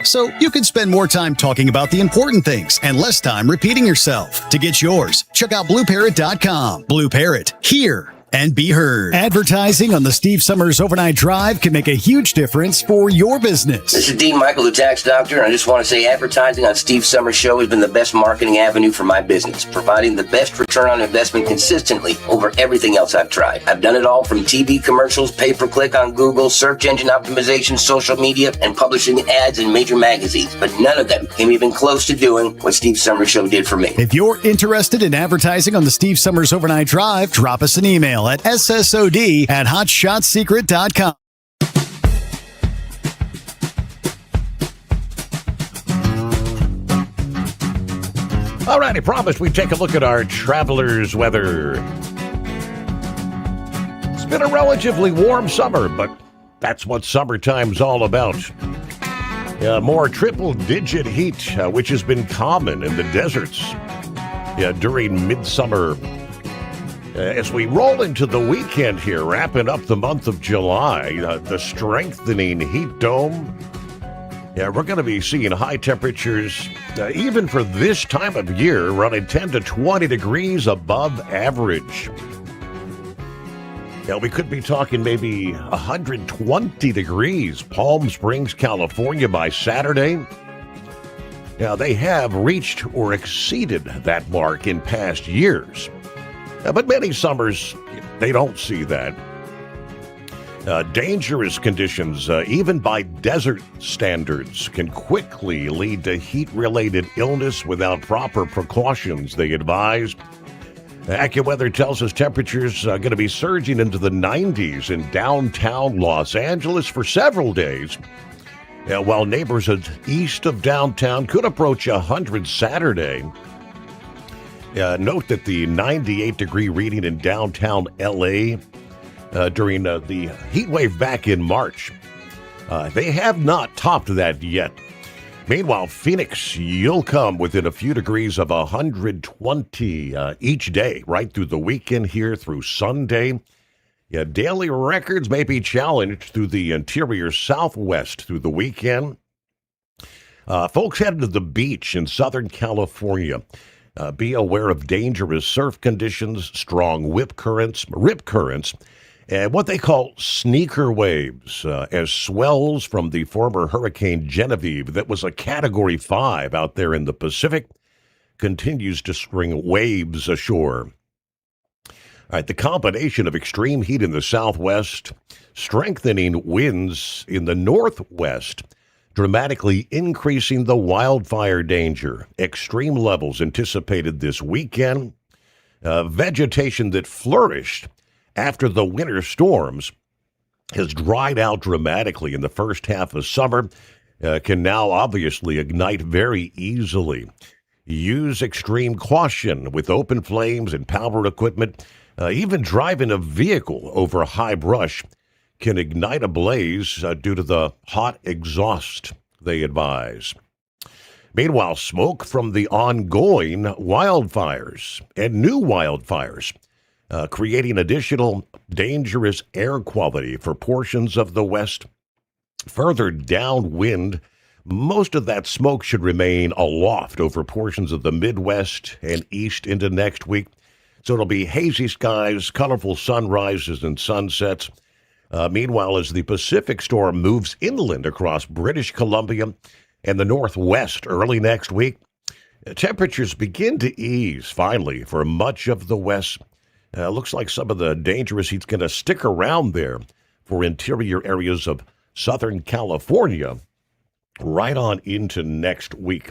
so you can spend more time talking about the important things and less time repeating yourself. To get yours, check out BlueParrot.com. Blue Parrot, hear and be heard. Advertising on the Steve Sommers Overnight Drive can make a huge difference for your business. This is Dean Michael, the tax doctor, and I just want to say advertising on Steve Sommers' show has been the best marketing avenue for my business, providing the best return on investment consistently over everything else I've tried. I've done it all from TV commercials, pay-per-click on Google, search engine optimization, social media, and publishing ads in major magazines, but none of them came even close to doing what Steve Sommers' show did for me. If you're interested in advertising on the Steve Sommers Overnight Drive, drop us an email at ssod@hotshotsecret.com. All right, I promised we'd take a look at our traveler's weather. It's been a relatively warm summer, but that's what summertime's all about. More triple-digit heat, which has been common in the deserts during midsummer. As we roll into the weekend here, wrapping up the month of July, the strengthening heat dome. We're going to be seeing high temperatures, even for this time of year, running 10 to 20 degrees above average. We could be talking maybe 120 degrees, Palm Springs, California by Saturday. They have reached or exceeded that mark in past years. But many summers, they don't see that. Dangerous conditions, even by desert standards, can quickly lead to heat-related illness without proper precautions, they advise. AccuWeather tells us temperatures are going to be surging into the 90s in downtown Los Angeles for several days, while neighborhoods east of downtown could approach 100 Saturday. Note that the 98-degree reading in downtown L.A. During the heat wave back in March, they have not topped that yet. Meanwhile, Phoenix, you'll come within a few degrees of 120 each day, right through the weekend here through Sunday. Daily records may be challenged through the interior Southwest through the weekend. Folks headed to the beach in Southern California. Be aware of dangerous surf conditions, strong rip currents, and what they call sneaker waves, as swells from the former Hurricane Genevieve that was a Category 5 out there in the Pacific continues to spring waves ashore. All right, the combination of extreme heat in the southwest, strengthening winds in the northwest, dramatically increasing the wildfire danger. Extreme levels anticipated this weekend. Vegetation that flourished after the winter storms has dried out dramatically in the first half of summer, can now obviously ignite very easily. Use extreme caution with open flames and power equipment. Even driving a vehicle over high brush can ignite a blaze due to the hot exhaust, they advise. Meanwhile, smoke from the ongoing wildfires and new wildfires, creating additional dangerous air quality for portions of the West. Further downwind, most of that smoke should remain aloft over portions of the Midwest and east into next week. So it'll be hazy skies, colorful sunrises and sunsets. Meanwhile, as the Pacific storm moves inland across British Columbia and the Northwest early next week, temperatures begin to ease finally for much of the West. Looks like some of the dangerous heat's going to stick around there for interior areas of Southern California right on into next week.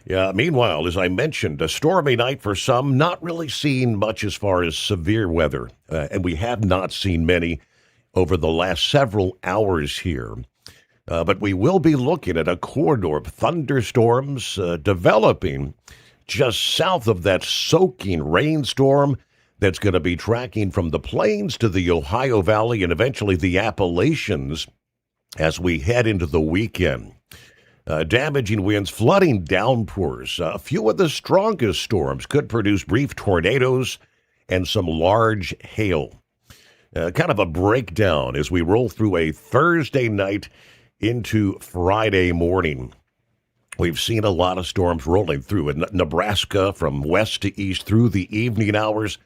Meanwhile, as I mentioned, a stormy night for some, not really seeing much as far as severe weather, and we have not seen many over the last several hours here. But we will be looking at a corridor of thunderstorms developing just south of that soaking rainstorm that's going to be tracking from the plains to the Ohio Valley and eventually the Appalachians as we head into the weekend. Damaging winds, flooding downpours. A few of the strongest storms could produce brief tornadoes and some large hail. Kind of a breakdown as we roll through a Thursday night into Friday morning. We've seen a lot of storms rolling through in Nebraska from west to east through the evening hours.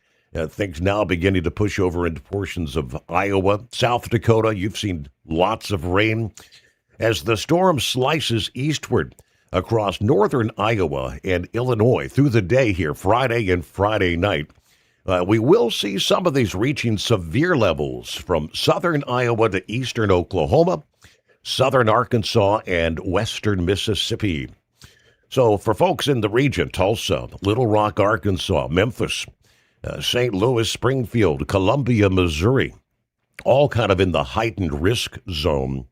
Things now beginning to push over into portions of Iowa, South Dakota. You've seen lots of rain. As the storm slices eastward across northern Iowa and Illinois through the day here, Friday and Friday night, we will see some of these reaching severe levels from southern Iowa to eastern Oklahoma, southern Arkansas, and western Mississippi. So for folks in the region, Tulsa, Little Rock, Arkansas, Memphis, St. Louis, Springfield, Columbia, Missouri, all kind of in the heightened risk zone.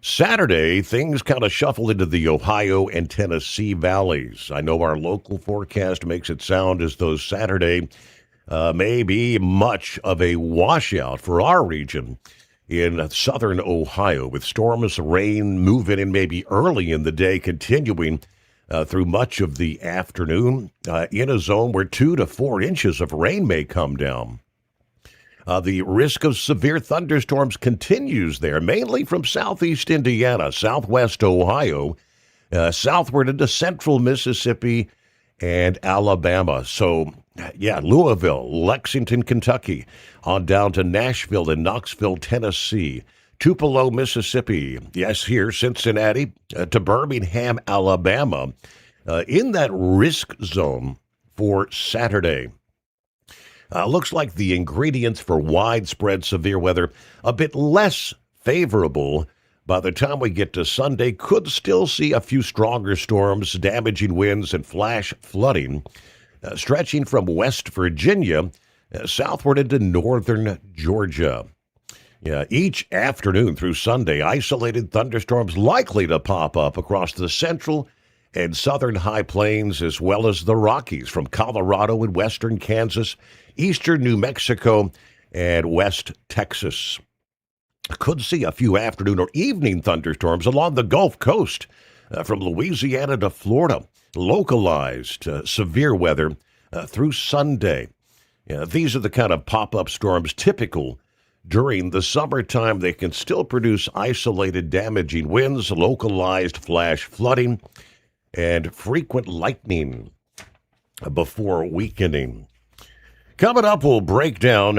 Saturday, things kind of shuffle into the Ohio and Tennessee valleys. I know our local forecast makes it sound as though Saturday may be much of a washout for our region in southern Ohio, with storms, rain moving in maybe early in the day, continuing through much of the afternoon in a zone where 2 to 4 inches of rain may come down. The risk of severe thunderstorms continues there, mainly from southeast Indiana, southwest Ohio, southward into central Mississippi and Alabama. So, yeah, Louisville, Lexington, Kentucky, on down to Nashville and Knoxville, Tennessee, Tupelo, Mississippi, yes, here, Cincinnati, to Birmingham, Alabama, in that risk zone for Saturday. Looks like the ingredients for widespread severe weather a bit less favorable. By the time we get to Sunday, could still see a few stronger storms, damaging winds, and flash flooding, stretching from West Virginia southward into northern Georgia. Yeah, each afternoon through Sunday, isolated thunderstorms likely to pop up across the central and southern high plains, as well as the Rockies, from Colorado and western Kansas, eastern New Mexico, and west Texas. Could see a few afternoon or evening thunderstorms along the Gulf Coast, from Louisiana to Florida. Localized severe weather through Sunday. These are the kind of pop-up storms typical during the summertime. They can still produce isolated damaging winds, localized flash flooding, and frequent lightning before weakening. Coming up, we'll break down.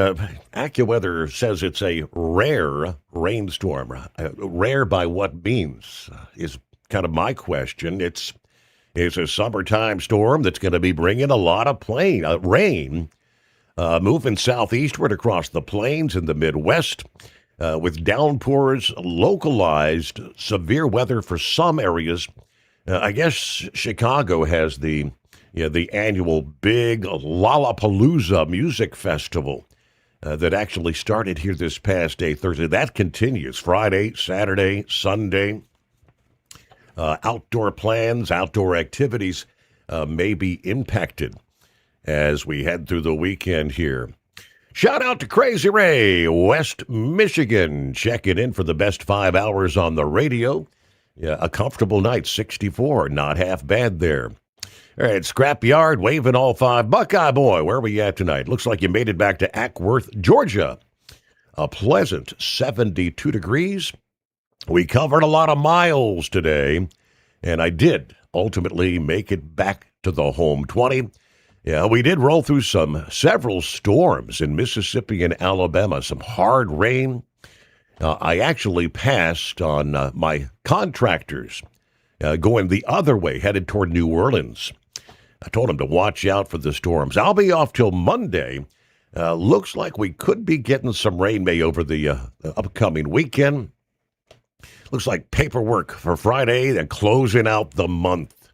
AccuWeather says it's a rare rainstorm. Rare by what means is kind of my question. It's a summertime storm that's going to be bringing a lot of rain, moving southeastward across the plains in the Midwest, with downpours, localized severe weather for some areas. I guess Chicago has the annual big Lollapalooza music festival that actually started here this past day, Thursday. That continues Friday, Saturday, Sunday. Outdoor plans, outdoor activities may be impacted as we head through the weekend here. Shout out to Crazy Ray, West Michigan, checking in for the best 5 hours on the radio. Yeah, a comfortable night, 64, not half bad there. All right, Scrapyard, waving all 5. Buckeye Boy, where are we at tonight? Looks like you made it back to Ackworth, Georgia. A pleasant 72 degrees. We covered a lot of miles today, and I did ultimately make it back to the home 20. Yeah, we did roll through several storms in Mississippi and Alabama, some hard rain. I actually passed on my contractors going the other way, headed toward New Orleans. I told them to watch out for the storms. I'll be off till Monday. Looks like we could be getting some rain may over the upcoming weekend. Looks like paperwork for Friday and closing out the month.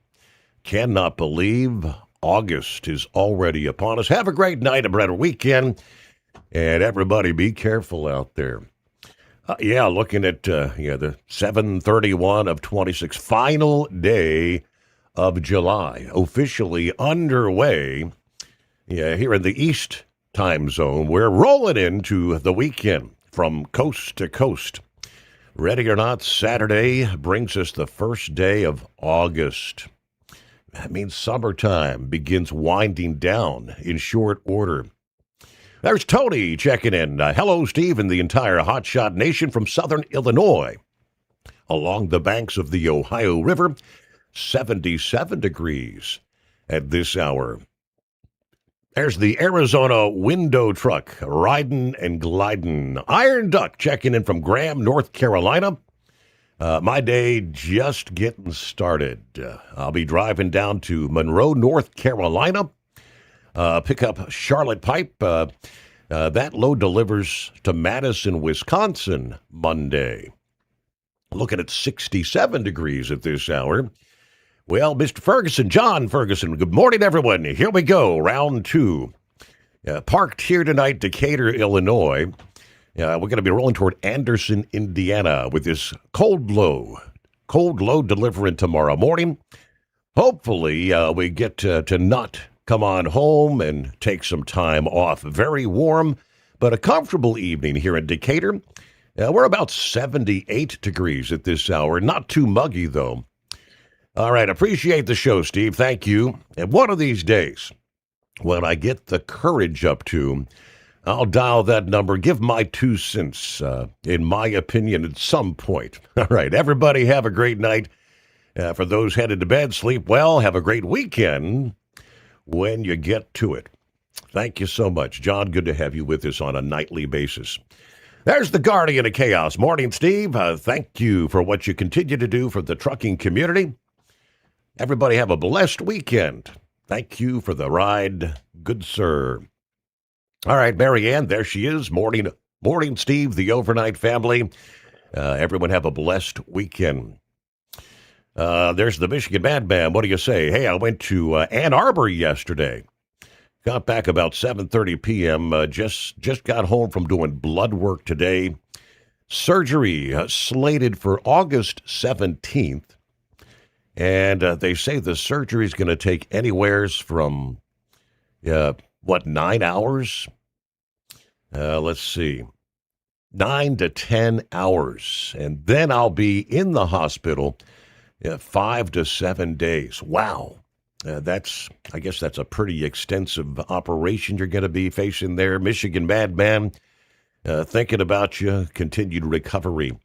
Cannot believe August is already upon us. Have a great night, a better weekend, and everybody be careful out there. Looking at the 7/31 of 26, final day of July, officially underway. Yeah, here in the East time zone, we're rolling into the weekend from coast to coast. Ready or not, Saturday brings us the first day of August. That means summertime begins winding down in short order. There's Tony checking in. Hello, Steve, and the entire Hotshot Nation from Southern Illinois. along the banks of the Ohio River. 77 degrees at this hour. There's the Arizona window truck riding and gliding. Iron Duck checking in from Graham, North Carolina. My day just getting started. I'll be driving down to Monroe, North Carolina. Pick up Charlotte Pipe. That load delivers to Madison, Wisconsin Monday. Looking at 67 degrees at this hour. Well, Mr. Ferguson, John Ferguson, good morning, everyone. Here we go, round two. Parked here tonight, Decatur, Illinois. We're going to be rolling toward Anderson, Indiana with this cold low delivering tomorrow morning. Hopefully, we get to not come on home and take some time off. Very warm, but a comfortable evening here in Decatur. We're about 78 degrees at this hour. Not too muggy, though. All right, appreciate the show, Steve. Thank you. And one of these days, when I get the courage up to, I'll dial that number, give my 2 cents, in my opinion, at some point. All right, everybody have a great night. For those headed to bed, sleep well. Have a great weekend when you get to it. Thank you so much. John, good to have you with us on a nightly basis. There's the Guardian of Chaos. Morning, Steve. Thank you for what you continue to do for the trucking community. Everybody have a blessed weekend. Thank you for the ride. Good sir. All right, Mary Ann, there she is. Morning, Steve, the overnight family. Everyone have a blessed weekend. There's the Michigan Madman. What do you say? Hey, I went to Ann Arbor yesterday. Got back about 7:30 p.m. Just got home from doing blood work today. Surgery slated for August 17th. And they say the surgery is going to take anywheres from, 9 hours? Let's see. 9 to 10 hours. And then I'll be in the hospital 5 to 7 days. Wow. I guess that's a pretty extensive operation you're going to be facing there. Michigan Madman, thinking about you. Continued recovery.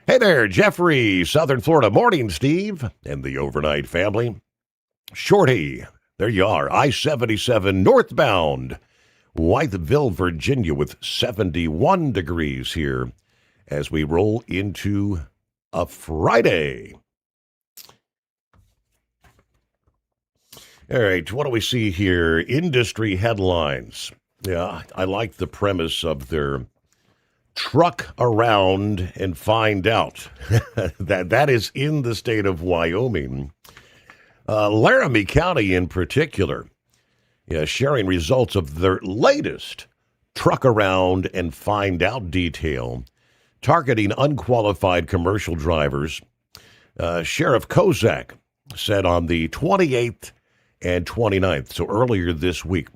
Hey there, Jeffrey, Southern Florida. Morning, Steve, and the overnight family. Shorty, there you are, I-77 northbound, Whiteville, Virginia, with 71 degrees here as we roll into a Friday. All right, what do we see here? Industry headlines. Yeah, I like the premise of their truck around and find out. that is in the state of Wyoming. Laramie County in particular, sharing results of their latest truck around and find out detail, targeting unqualified commercial drivers. Sheriff Kozak said on the 28th and 29th, so earlier this week,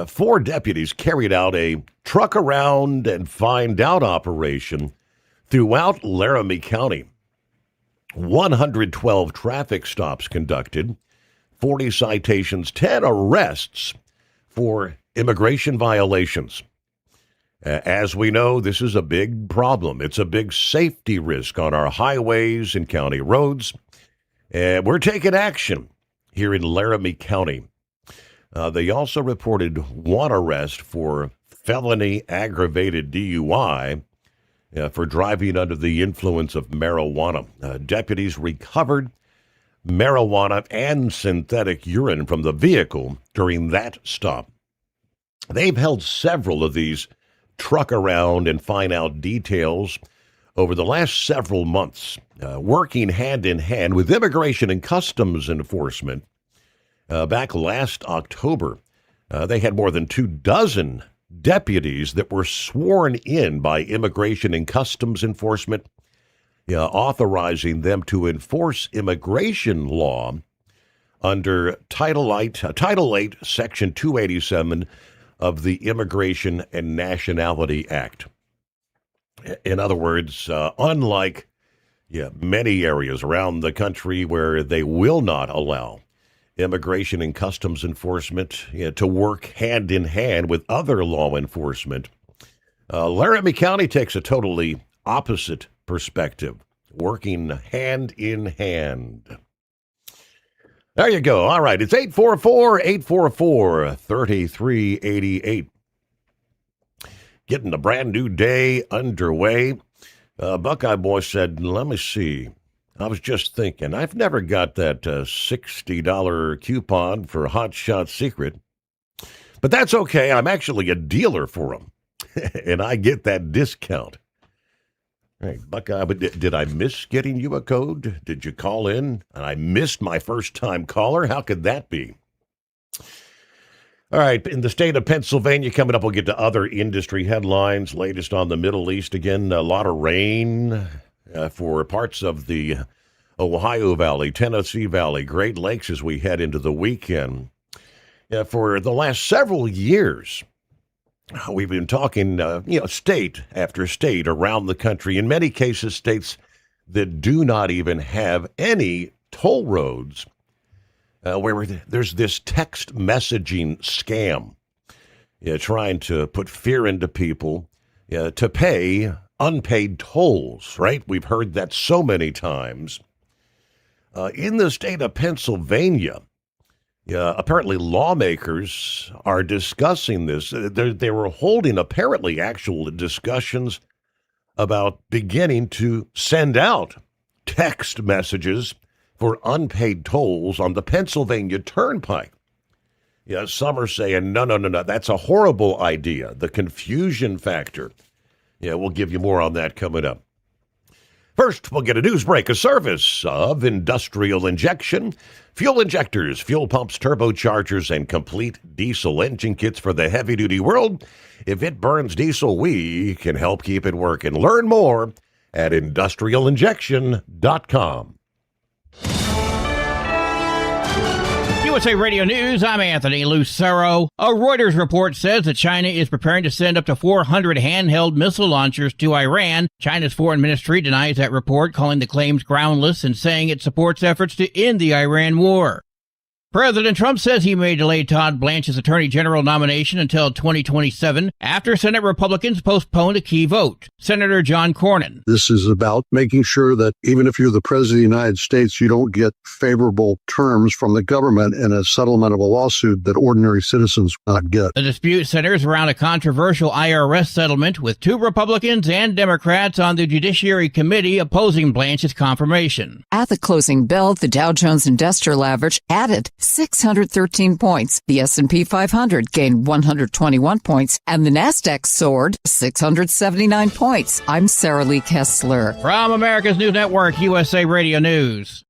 4 deputies carried out a truck around and find out operation throughout Laramie County. 112 traffic stops conducted, 40 citations, 10 arrests for immigration violations. As we know, this is a big problem. It's a big safety risk on our highways and county roads. We're taking action here in Laramie County. They also reported 1 arrest for felony aggravated DUI for driving under the influence of marijuana. Deputies recovered marijuana and synthetic urine from the vehicle during that stop. They've held several of these truck around and find out details over the last several months, working hand in hand with Immigration and Customs Enforcement. Back last October, they had more than 24 deputies that were sworn in by Immigration and Customs Enforcement, authorizing them to enforce immigration law under Title 8, Section 287 of the Immigration and Nationality Act. In other words, unlike many areas around the country where they will not allow Immigration and Customs Enforcement to work hand in hand with other law enforcement, Laramie County takes a totally opposite perspective. working hand in hand. There you go. All right. It's 844-844-3388. Getting a brand new day underway. Buckeye Boy said, let me see. I was just thinking, I've never got that $60 coupon for Hot Shot Secret. But that's okay. I'm actually a dealer for them. And I get that discount. Hey, Buckeye, but did I miss getting you a code? Did you call in and I missed my first-time caller? How could that be? All right, in the state of Pennsylvania, coming up, we'll get to other industry headlines. Latest on the Middle East. Again, a lot of rain for parts of the Ohio Valley, Tennessee Valley, Great Lakes as we head into the weekend. For the last several years, we've been talking, state after state around the country, in many cases, states that do not even have any toll roads, where there's this text messaging scam, trying to put fear into people to pay unpaid tolls, right? We've heard that so many times. In the state of Pennsylvania, apparently lawmakers are discussing this. They were holding apparently actual discussions about beginning to send out text messages for unpaid tolls on the Pennsylvania Turnpike. Some are saying, no, that's a horrible idea. The confusion factor. We'll give you more on that coming up. First, we'll get a news break, a service of Industrial Injection. Fuel injectors, fuel pumps, turbochargers, and complete diesel engine kits for the heavy-duty world. If it burns diesel, we can help keep it working. Learn more at industrialinjection.com. USA Radio News, I'm Anthony Lucero. A Reuters report says that China is preparing to send up to 400 handheld missile launchers to Iran. China's foreign ministry denies that report, calling the claims groundless and saying it supports efforts to end the Iran war. President Trump says he may delay Todd Blanche's Attorney General nomination until 2027 after Senate Republicans postponed a key vote. Senator John Cornyn. This is about making sure that even if you're the President of the United States, you don't get favorable terms from the government in a settlement of a lawsuit that ordinary citizens cannot get. The dispute centers around a controversial IRS settlement with 2 Republicans and Democrats on the Judiciary Committee opposing Blanche's confirmation. At the closing bell, the Dow Jones Industrial Average added 613 points. The S&P 500 gained 121 points, and the Nasdaq soared 679 points. I'm Sarah Lee Kessler. From America's News Network, USA Radio News.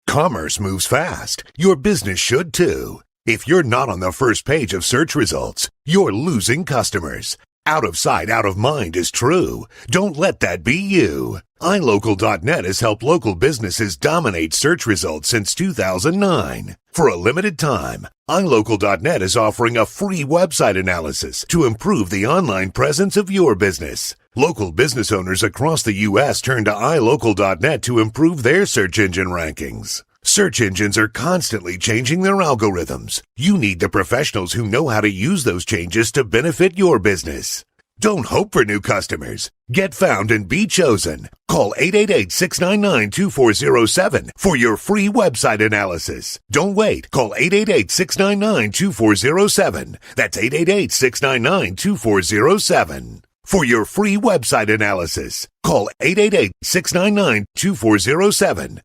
Commerce moves fast. Your business should too. If you're not on the first page of search results, you're losing customers. Out of sight, out of mind is true. Don't let that be you. iLocal.net has helped local businesses dominate search results since 2009. For a limited time, iLocal.net is offering a free website analysis to improve the online presence of your business. Local business owners across the U.S. turn to iLocal.net to improve their search engine rankings. Search engines are constantly changing their algorithms. You need the professionals who know how to use those changes to benefit your business. Don't hope for new customers. Get found and be chosen. Call 888-699-2407 for your free website analysis. Don't wait. Call 888-699-2407. That's 888-699-2407. For your free website analysis, call 888-699-2407.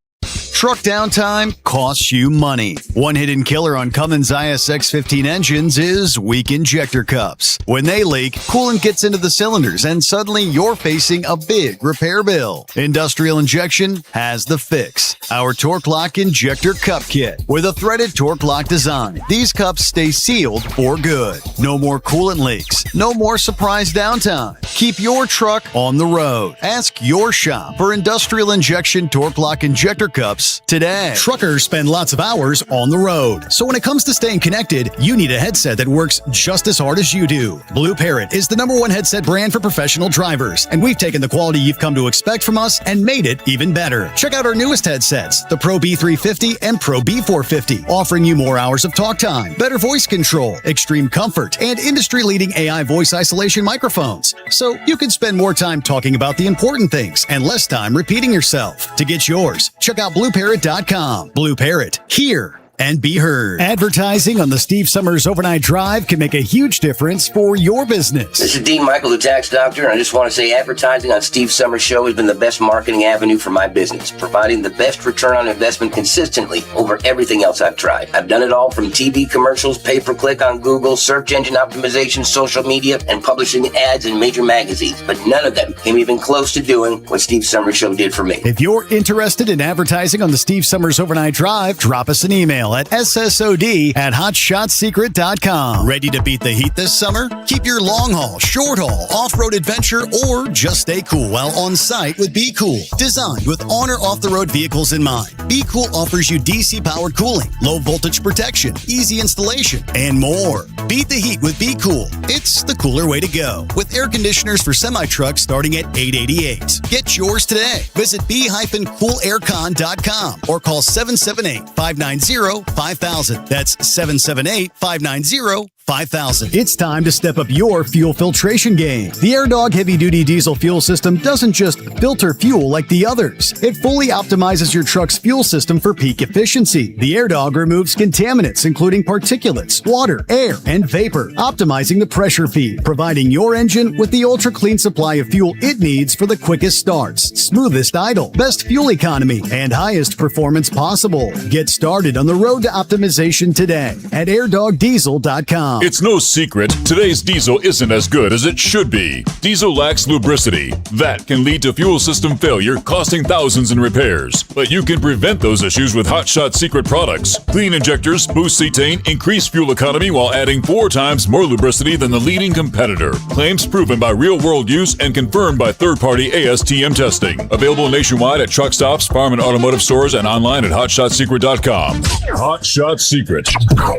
Truck downtime costs you money. One hidden killer on Cummins ISX-15 engines is weak injector cups. When they leak, coolant gets into the cylinders and suddenly you're facing a big repair bill. Industrial Injection has the fix. Our Torque Lock Injector Cup Kit with a threaded Torque Lock design. These cups stay sealed for good. No more coolant leaks. No more surprise downtime. Keep your truck on the road. Ask your shop for Industrial Injection Torque Lock Injector Cups us today. Truckers spend lots of hours on the road. So when it comes to staying connected, you need a headset that works just as hard as you do. Blue Parrot is the #1 headset brand for professional drivers, and we've taken the quality you've come to expect from us and made it even better. Check out our newest headsets, the Pro B350 and Pro B450, offering you more hours of talk time, better voice control, extreme comfort, and industry-leading AI voice isolation microphones. So you can spend more time talking about the important things and less time repeating yourself. To get yours, check out BlueParrot.com. Blue Parrot, hear and be heard. Advertising on the Steve Summers Overnight Drive can make a huge difference for your business. This is Dean Michael, the tax doctor, and I just want to say advertising on Steve Summers' show has been the best marketing avenue for my business, providing the best return on investment consistently over everything else I've tried. I've done it all from TV commercials, pay-per-click on Google, search engine optimization, social media, and publishing ads in major magazines, but none of them came even close to doing what Steve Summers' show did for me. If you're interested in advertising on the Steve Summers Overnight Drive, drop us an email at ssod@hotshotsecret.com. Ready to beat the heat this summer? Keep your long haul, short haul, off-road adventure, or just stay cool while on site with Be Cool. Designed with on or off-the-road vehicles in mind, Be Cool offers you DC-powered cooling, low voltage protection, easy installation, and more. Beat the heat with Be Cool. It's the cooler way to go. With air conditioners for semi-trucks starting at $888. Get yours today. Visit b-coolaircon.com or call 778-590-5000. That's 778-590-5000. It's time to step up your fuel filtration game. The AirDog heavy-duty diesel fuel system doesn't just filter fuel like the others. It fully optimizes your truck's fuel system for peak efficiency. The AirDog removes contaminants, including particulates, water, air, and vapor, optimizing the pressure feed, providing your engine with the ultra-clean supply of fuel it needs for the quickest starts, smoothest idle, best fuel economy, and highest performance possible. Get started on the road to optimization today at airdogdiesel.com. It's no secret, today's diesel isn't as good as it should be. Diesel lacks lubricity. That can lead to fuel system failure, costing thousands in repairs. But you can prevent those issues with Hot Shot Secret products. Clean injectors, boost cetane, increase fuel economy while adding 4 times more lubricity than the leading competitor. Claims proven by real-world use and confirmed by third-party ASTM testing. Available nationwide at truck stops, farm and automotive stores, and online at hotshotsecret.com. Hot Shot Secret,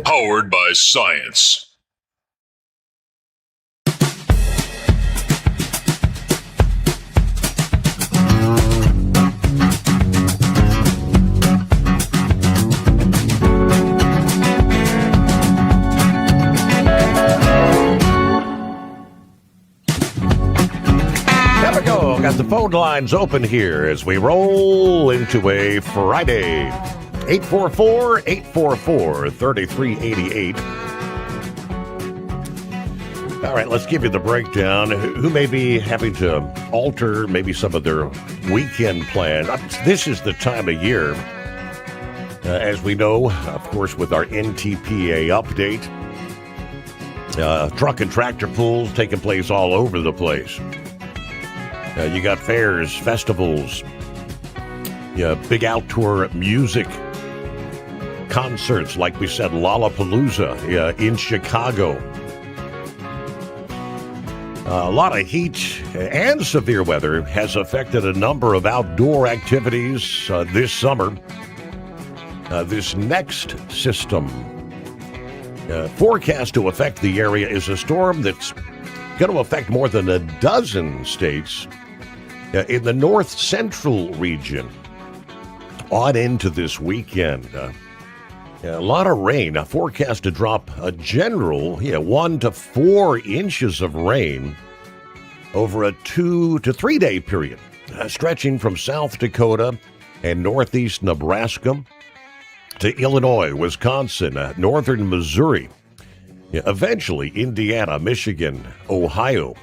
powered by science. There we go. Got the phone lines open here as we roll into a Friday. 844-844-3388. All right, let's give you the breakdown. Who may be having to alter maybe some of their weekend plan. This is the time of year, as we know, of course, with our NTPA update. Truck and tractor pulls taking place all over the place. You got fairs, festivals, big outdoor music, concerts, like we said, Lollapalooza in Chicago. A lot of heat and severe weather has affected a number of outdoor activities this summer. This next system forecast to affect the area is a storm that's going to affect more than a dozen states in the north central region on into this weekend. A lot of rain. Forecast to drop a general 1 to 4 inches of rain over a 2 to 3 day period, stretching from South Dakota and northeast Nebraska to Illinois, Wisconsin, northern Missouri, eventually Indiana, Michigan, Ohio.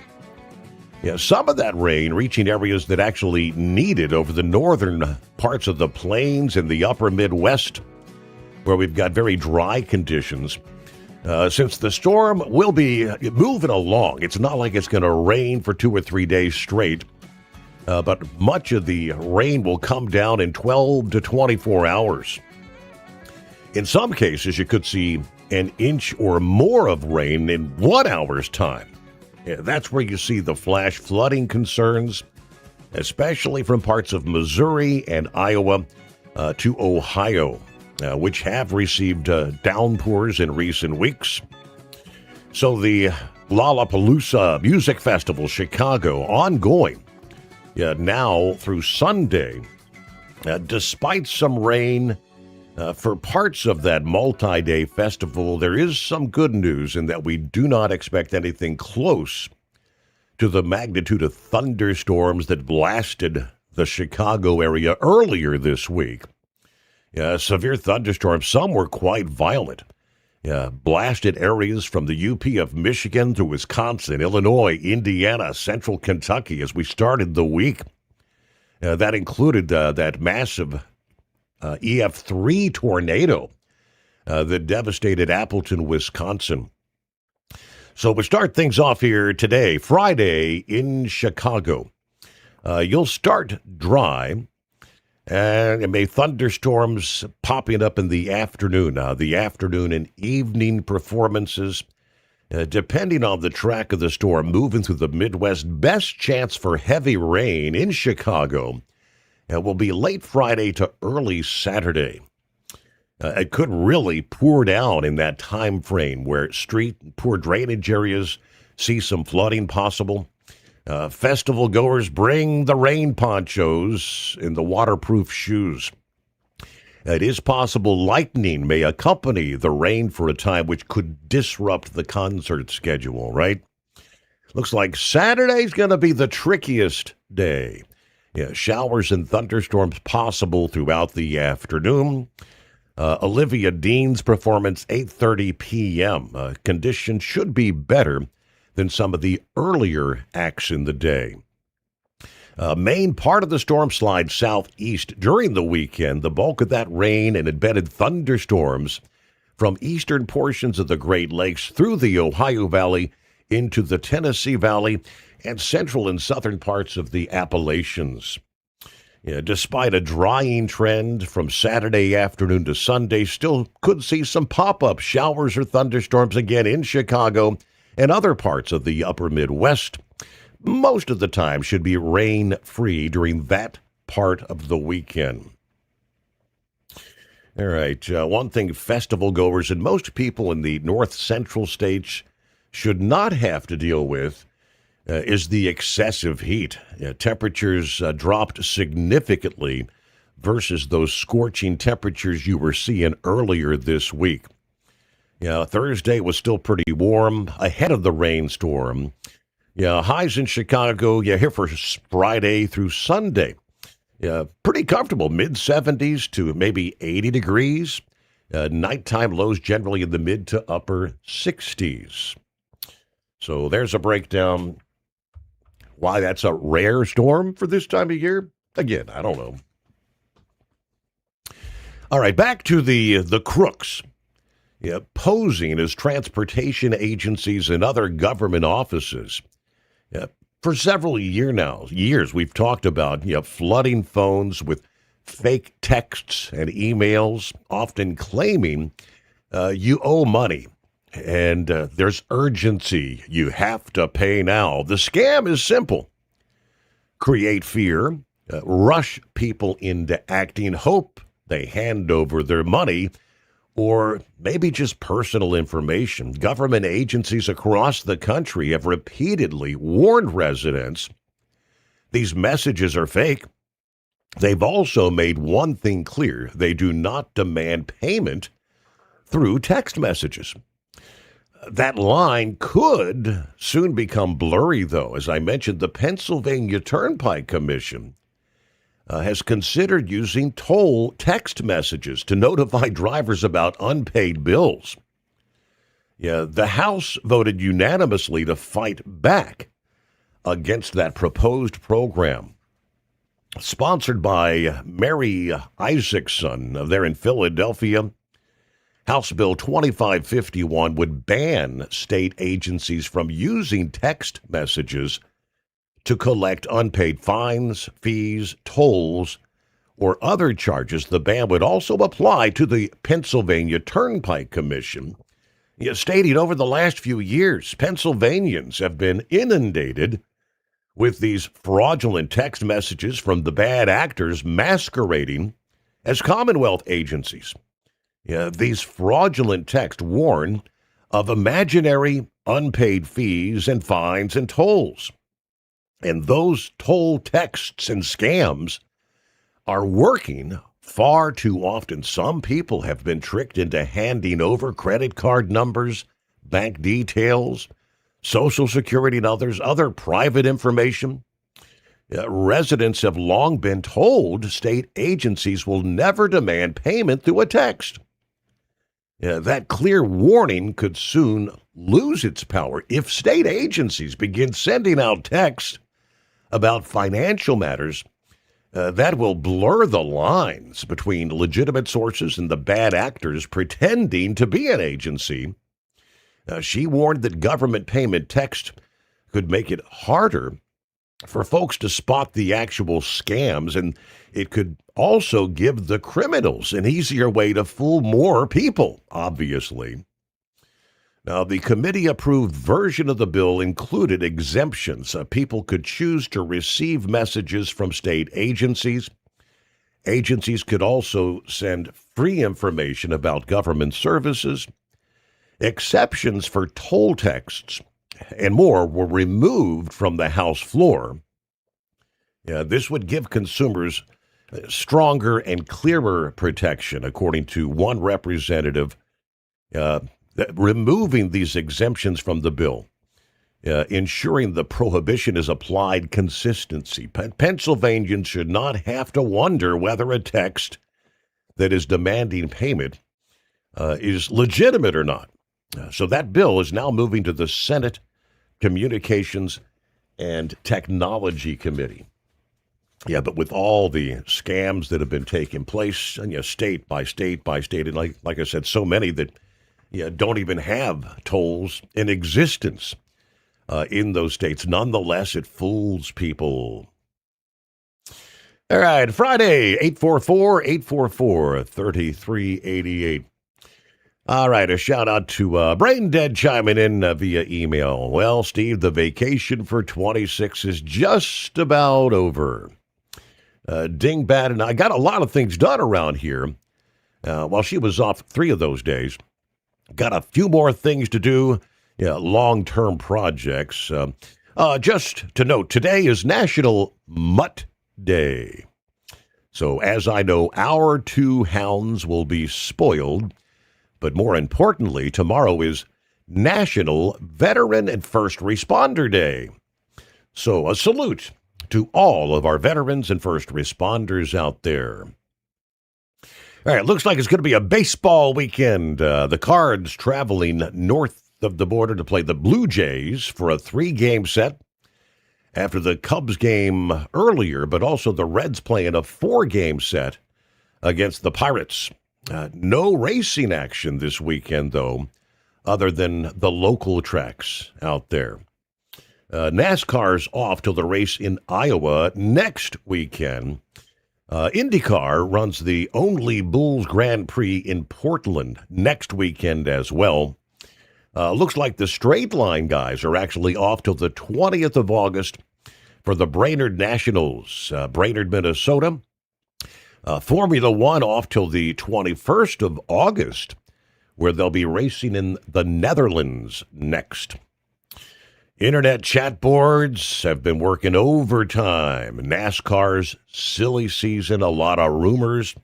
Some of that rain reaching areas that actually need it over the northern parts of the plains and the upper Midwest, where we've got very dry conditions. Since the storm will be moving along, it's not like it's going to rain for 2 or 3 days straight, but much of the rain will come down in 12 to 24 hours. In some cases, you could see an inch or more of rain in 1 hour's time. That's where you see the flash flooding concerns, especially from parts of Missouri and Iowa, to Ohio, which have received downpours in recent weeks. So the Lollapalooza Music Festival Chicago ongoing now through Sunday, despite some rain for parts of that multi-day festival. There is some good news in that we do not expect anything close to the magnitude of thunderstorms that blasted the Chicago area earlier this week. Severe thunderstorms, some were quite violent. Blasted areas from the UP of Michigan to Wisconsin, Illinois, Indiana, central Kentucky as we started the week. That included that massive EF3 tornado that devastated Appleton, Wisconsin. So we start things off here today, Friday in Chicago. You'll start dry, and may thunderstorms popping up in the afternoon. The afternoon and evening performances, depending on the track of the storm, moving through the Midwest. Best chance for heavy rain in Chicago will be late Friday to early Saturday. It could really pour down in that time frame where street and poor drainage areas see some flooding possible. Festival goers, bring the rain ponchos and the waterproof shoes. It is possible lightning may accompany the rain for a time, which could disrupt the concert schedule, right? Looks like Saturday's going to be the trickiest day. Showers and thunderstorms possible throughout the afternoon. Olivia Dean's performance, 8:30 p.m. Conditions should be better than some of the earlier acts in the day. Main part of the storm slides southeast during the weekend. The bulk of that rain and embedded thunderstorms from eastern portions of the Great Lakes through the Ohio Valley into the Tennessee Valley and central and southern parts of the Appalachians. Despite a drying trend from Saturday afternoon to Sunday, still could see some pop-up showers or thunderstorms again in Chicago and other parts of the upper Midwest. Most of the time should be rain-free during that part of the weekend. All right, one thing festival goers and most people in the north central states should not have to deal with is the excessive heat. Temperatures dropped significantly versus those scorching temperatures you were seeing earlier this week. Thursday was still pretty warm ahead of the rainstorm. Highs in Chicago, here for Friday through Sunday. Pretty comfortable, mid-70s to maybe 80 degrees. Nighttime lows generally in the mid to upper 60s. So there's a breakdown. Why that's a rare storm for this time of year? Again, I don't know. All right, back to the crooks. Posing as transportation agencies and other government offices. For several years, we've talked about flooding phones with fake texts and emails, often claiming you owe money. And there's urgency. You have to pay now. The scam is simple. Create fear, rush people into acting, hope they hand over their money, or maybe just personal information. Government agencies across the country have repeatedly warned residents these messages are fake. They've also made one thing clear. They do not demand payment through text messages. That line could soon become blurry, though. As I mentioned, the Pennsylvania Turnpike Commission has considered using toll text messages to notify drivers about unpaid bills. The House voted unanimously to fight back against that proposed program. Sponsored by Mary Isaacson there in Philadelphia, House Bill 2551 would ban state agencies from using text messages to collect unpaid fines, fees, tolls, or other charges. The ban would also apply to the Pennsylvania Turnpike Commission, stating over the last few years, Pennsylvanians have been inundated with these fraudulent text messages from the bad actors masquerading as Commonwealth agencies. These fraudulent texts warn of imaginary unpaid fees and fines and tolls. And those toll texts and scams are working far too often. Some people have been tricked into handing over credit card numbers, bank details, Social Security and other private information. Residents have long been told state agencies will never demand payment through a text. That clear warning could soon lose its power if state agencies begin sending out texts about financial matters. That will blur the lines between legitimate sources and the bad actors pretending to be an agency. She warned that government payment text could make it harder for folks to spot the actual scams, and it could also give the criminals an easier way to fool more people, obviously. Now, the committee-approved version of the bill included exemptions. People could choose to receive messages from state agencies. Agencies could also send free information about government services. Exceptions for toll texts and more were removed from the House floor. This would give consumers stronger and clearer protection, according to one representative. Removing these exemptions from the bill, ensuring the prohibition is applied consistency. Pennsylvanians should not have to wonder whether a text that is demanding payment is legitimate or not. So that bill is now moving to the Senate Communications and Technology Committee. But with all the scams that have been taking place, and state by state by state, and like I said, so many that don't even have tolls in existence in those states. Nonetheless, it fools people. All right, Friday, 844-844-3388. All right, a shout out to Brain Dead chiming in via email. Well, Steve, the vacation for 26 is just about over. Dingbat and I got a lot of things done around here while she was off 3 of those days. Got a few more things to do, long-term projects. Just to note, today is National Mutt Day. So as I know, our 2 hounds will be spoiled. But more importantly, tomorrow is National Veteran and First Responder Day. So a salute to all of our veterans and first responders out there. All right, looks like it's going to be a baseball weekend. The Cards traveling north of the border to play the Blue Jays for a 3-game set after the Cubs game earlier, but also the Reds playing a 4-game set against the Pirates. No racing action this weekend, though, other than the local tracks out there. NASCAR's off till the race in Iowa next weekend. IndyCar runs the Only Bulls Grand Prix in Portland next weekend as well. Looks like the Straight Line guys are actually off till the 20th of August for the Brainerd Nationals, Brainerd, Minnesota. Formula One off till the 21st of August, where they'll be racing in the Netherlands next. Internet chat boards have been working overtime. NASCAR's silly season, a lot of rumors.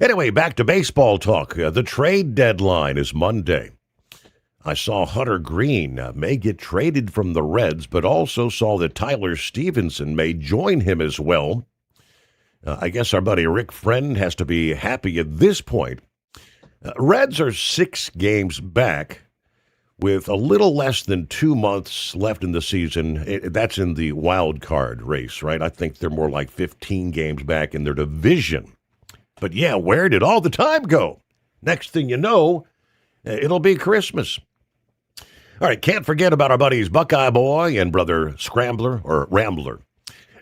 Anyway, back to baseball talk. The trade deadline is Monday. I saw Hunter Green may get traded from the Reds, but also saw that Tyler Stevenson may join him as well. I guess our buddy Rick Friend has to be happy at this point. Reds are 6 games back with a little less than 2 months left in the season. That's in the wild card race, right? I think they're more like 15 games back in their division. But yeah, where did all the time go? Next thing you know, it'll be Christmas. All right, can't forget about our buddies Buckeye Boy and brother Scrambler or Rambler,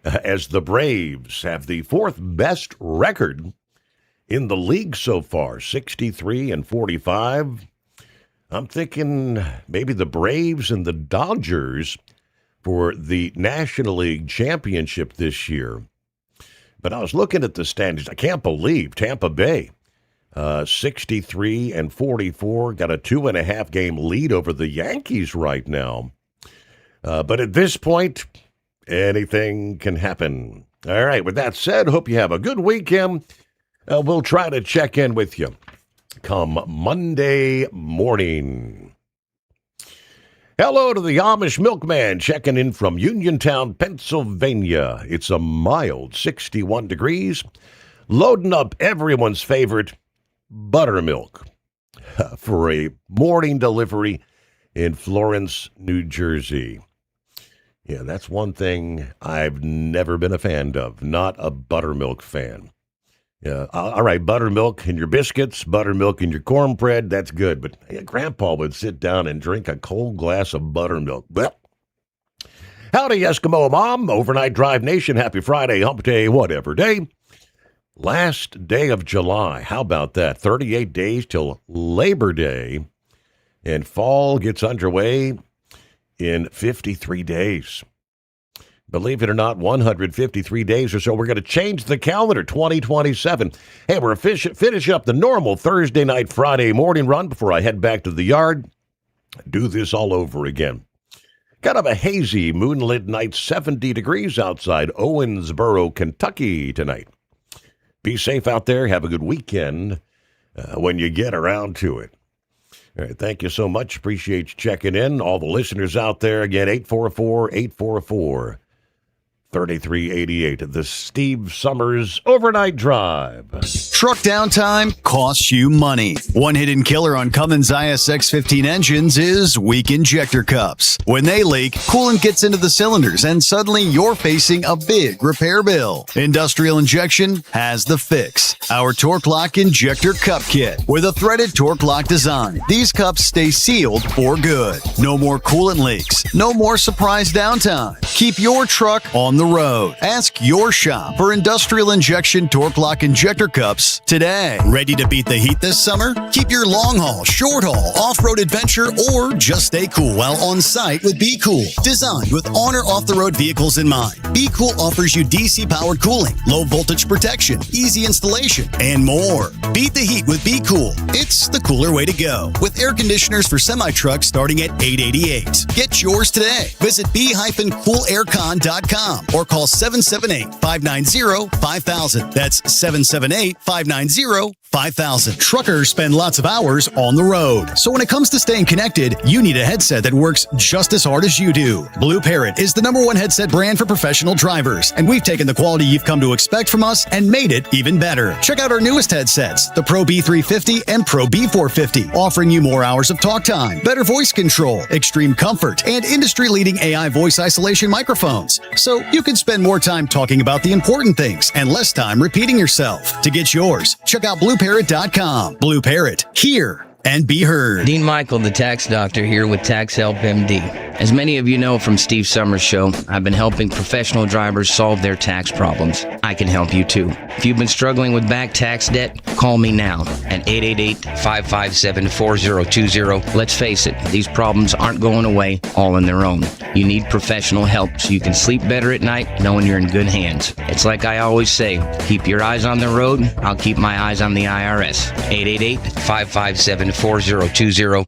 as the Braves have the 4th best record in the league so far, 63-45. I'm thinking maybe the Braves and the Dodgers for the National League Championship this year. But I was looking at the standings. I can't believe Tampa Bay, 63-44, got a 2.5 game lead over the Yankees right now. But at this point, anything can happen. All right, with that said, hope you have a good weekend. We'll try to check in with you come Monday morning. Hello to the Amish milkman checking in from Uniontown, Pennsylvania. It's a mild 61 degrees, loading up everyone's favorite buttermilk for a morning delivery in Florence, New Jersey. Yeah, that's one thing I've never been a fan of, not a buttermilk fan. Yeah, all right, buttermilk in your biscuits, buttermilk in your cornbread, that's good. But Grandpa would sit down and drink a cold glass of buttermilk. Well, howdy, Eskimo Mom, Overnight Drive Nation, happy Friday, hump day, whatever day. Last day of July, how about that? 38 days till Labor Day, and fall gets underway in 53 days. Believe it or not, 153 days or so. We're going to change the calendar, 2027. Hey, we're finish up the normal Thursday night, Friday morning run before I head back to the yard. Do this all over again. Kind of a hazy, moonlit night, 70 degrees outside Owensboro, Kentucky tonight. Be safe out there. Have a good weekend when you get around to it. All right, thank you so much. Appreciate you checking in. All the listeners out there, again, 844-844. 3388, the Steve Sommers Overnight Drive. Truck downtime costs you money. One hidden killer on Cummins ISX-15 engines is weak injector cups. When they leak, coolant gets into the cylinders and suddenly you're facing a big repair bill. Industrial Injection has the fix. Our Torque Lock Injector Cup Kit with a threaded Torque Lock design. These cups stay sealed for good. No more coolant leaks. No more surprise downtime. Keep your truck on the road. Ask your shop for Industrial Injection Torque Lock Injector Cups today. Ready to beat the heat this summer? Keep your long haul, short haul, off-road adventure, or just stay cool while on site with Be Cool. Designed with on or off-the-road vehicles in mind, Be Cool offers you DC-powered cooling, low voltage protection, easy installation, and more. Beat the heat with Be Cool. It's the cooler way to go. With air conditioners for semi-trucks starting at $888. Get yours today. Visit b-coolaircon.com or call 778-590-5000. That's 778-590-5000. Truckers spend lots of hours on the road. So when it comes to staying connected, you need a headset that works just as hard as you do. Blue Parrot is the #1 headset brand for professional drivers, and we've taken the quality you've come to expect from us and made it even better. Check out our newest headsets, the Pro B350 and Pro B450, offering you more hours of talk time, better voice control, extreme comfort, and industry-leading AI voice isolation microphones. So you can spend more time talking about the important things and less time repeating yourself. To get yours, check out BlueParrot.com. Blue Parrot, hear and be heard. Dean Michael, the tax doctor, here with Tax Help MD. As many of you know from Steve Sommers' show, I've been helping professional drivers solve their tax problems. I can help you too. If you've been struggling with back tax debt, call me now at 888-557-4020. Let's face it, these problems aren't going away all on their own. You need professional help so you can sleep better at night knowing you're in good hands. It's like I always say, keep your eyes on the road, I'll keep my eyes on the IRS. 888-557-4020.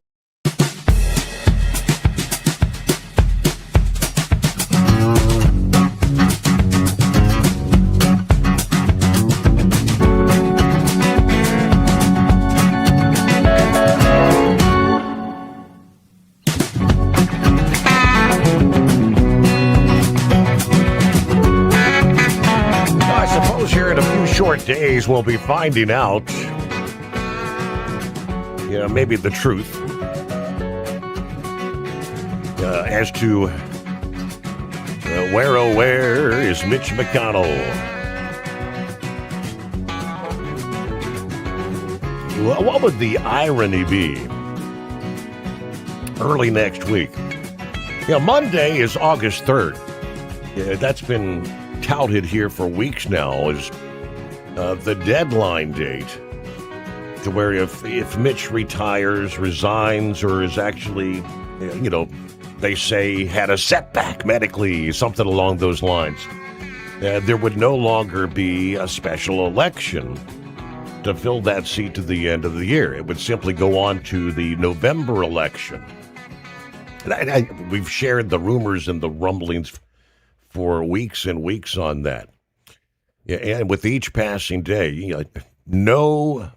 Days we'll be finding out, maybe the truth as to where is Mitch McConnell. What would the irony be early next week? Monday is August 3rd. That's been touted here for weeks now as the deadline date to where if Mitch retires, resigns, or is actually, they say had a setback medically, something along those lines. there would no longer be a special election to fill that seat to the end of the year. It would simply go on to the November election. We've shared the rumors and the rumblings for weeks and weeks on that. Yeah, and with each passing day, no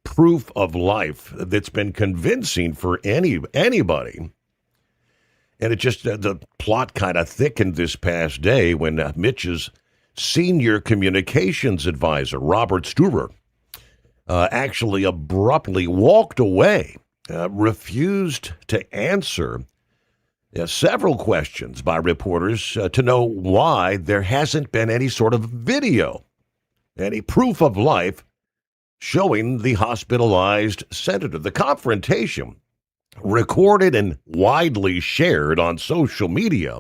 proof of life that's been convincing for anybody. And it just, the plot kind of thickened this past day when Mitch's senior communications advisor, Robert Sturer, actually abruptly walked away, refused to answer several questions by reporters to know why there hasn't been any sort of video, any proof of life showing the hospitalized senator. The confrontation, recorded and widely shared on social media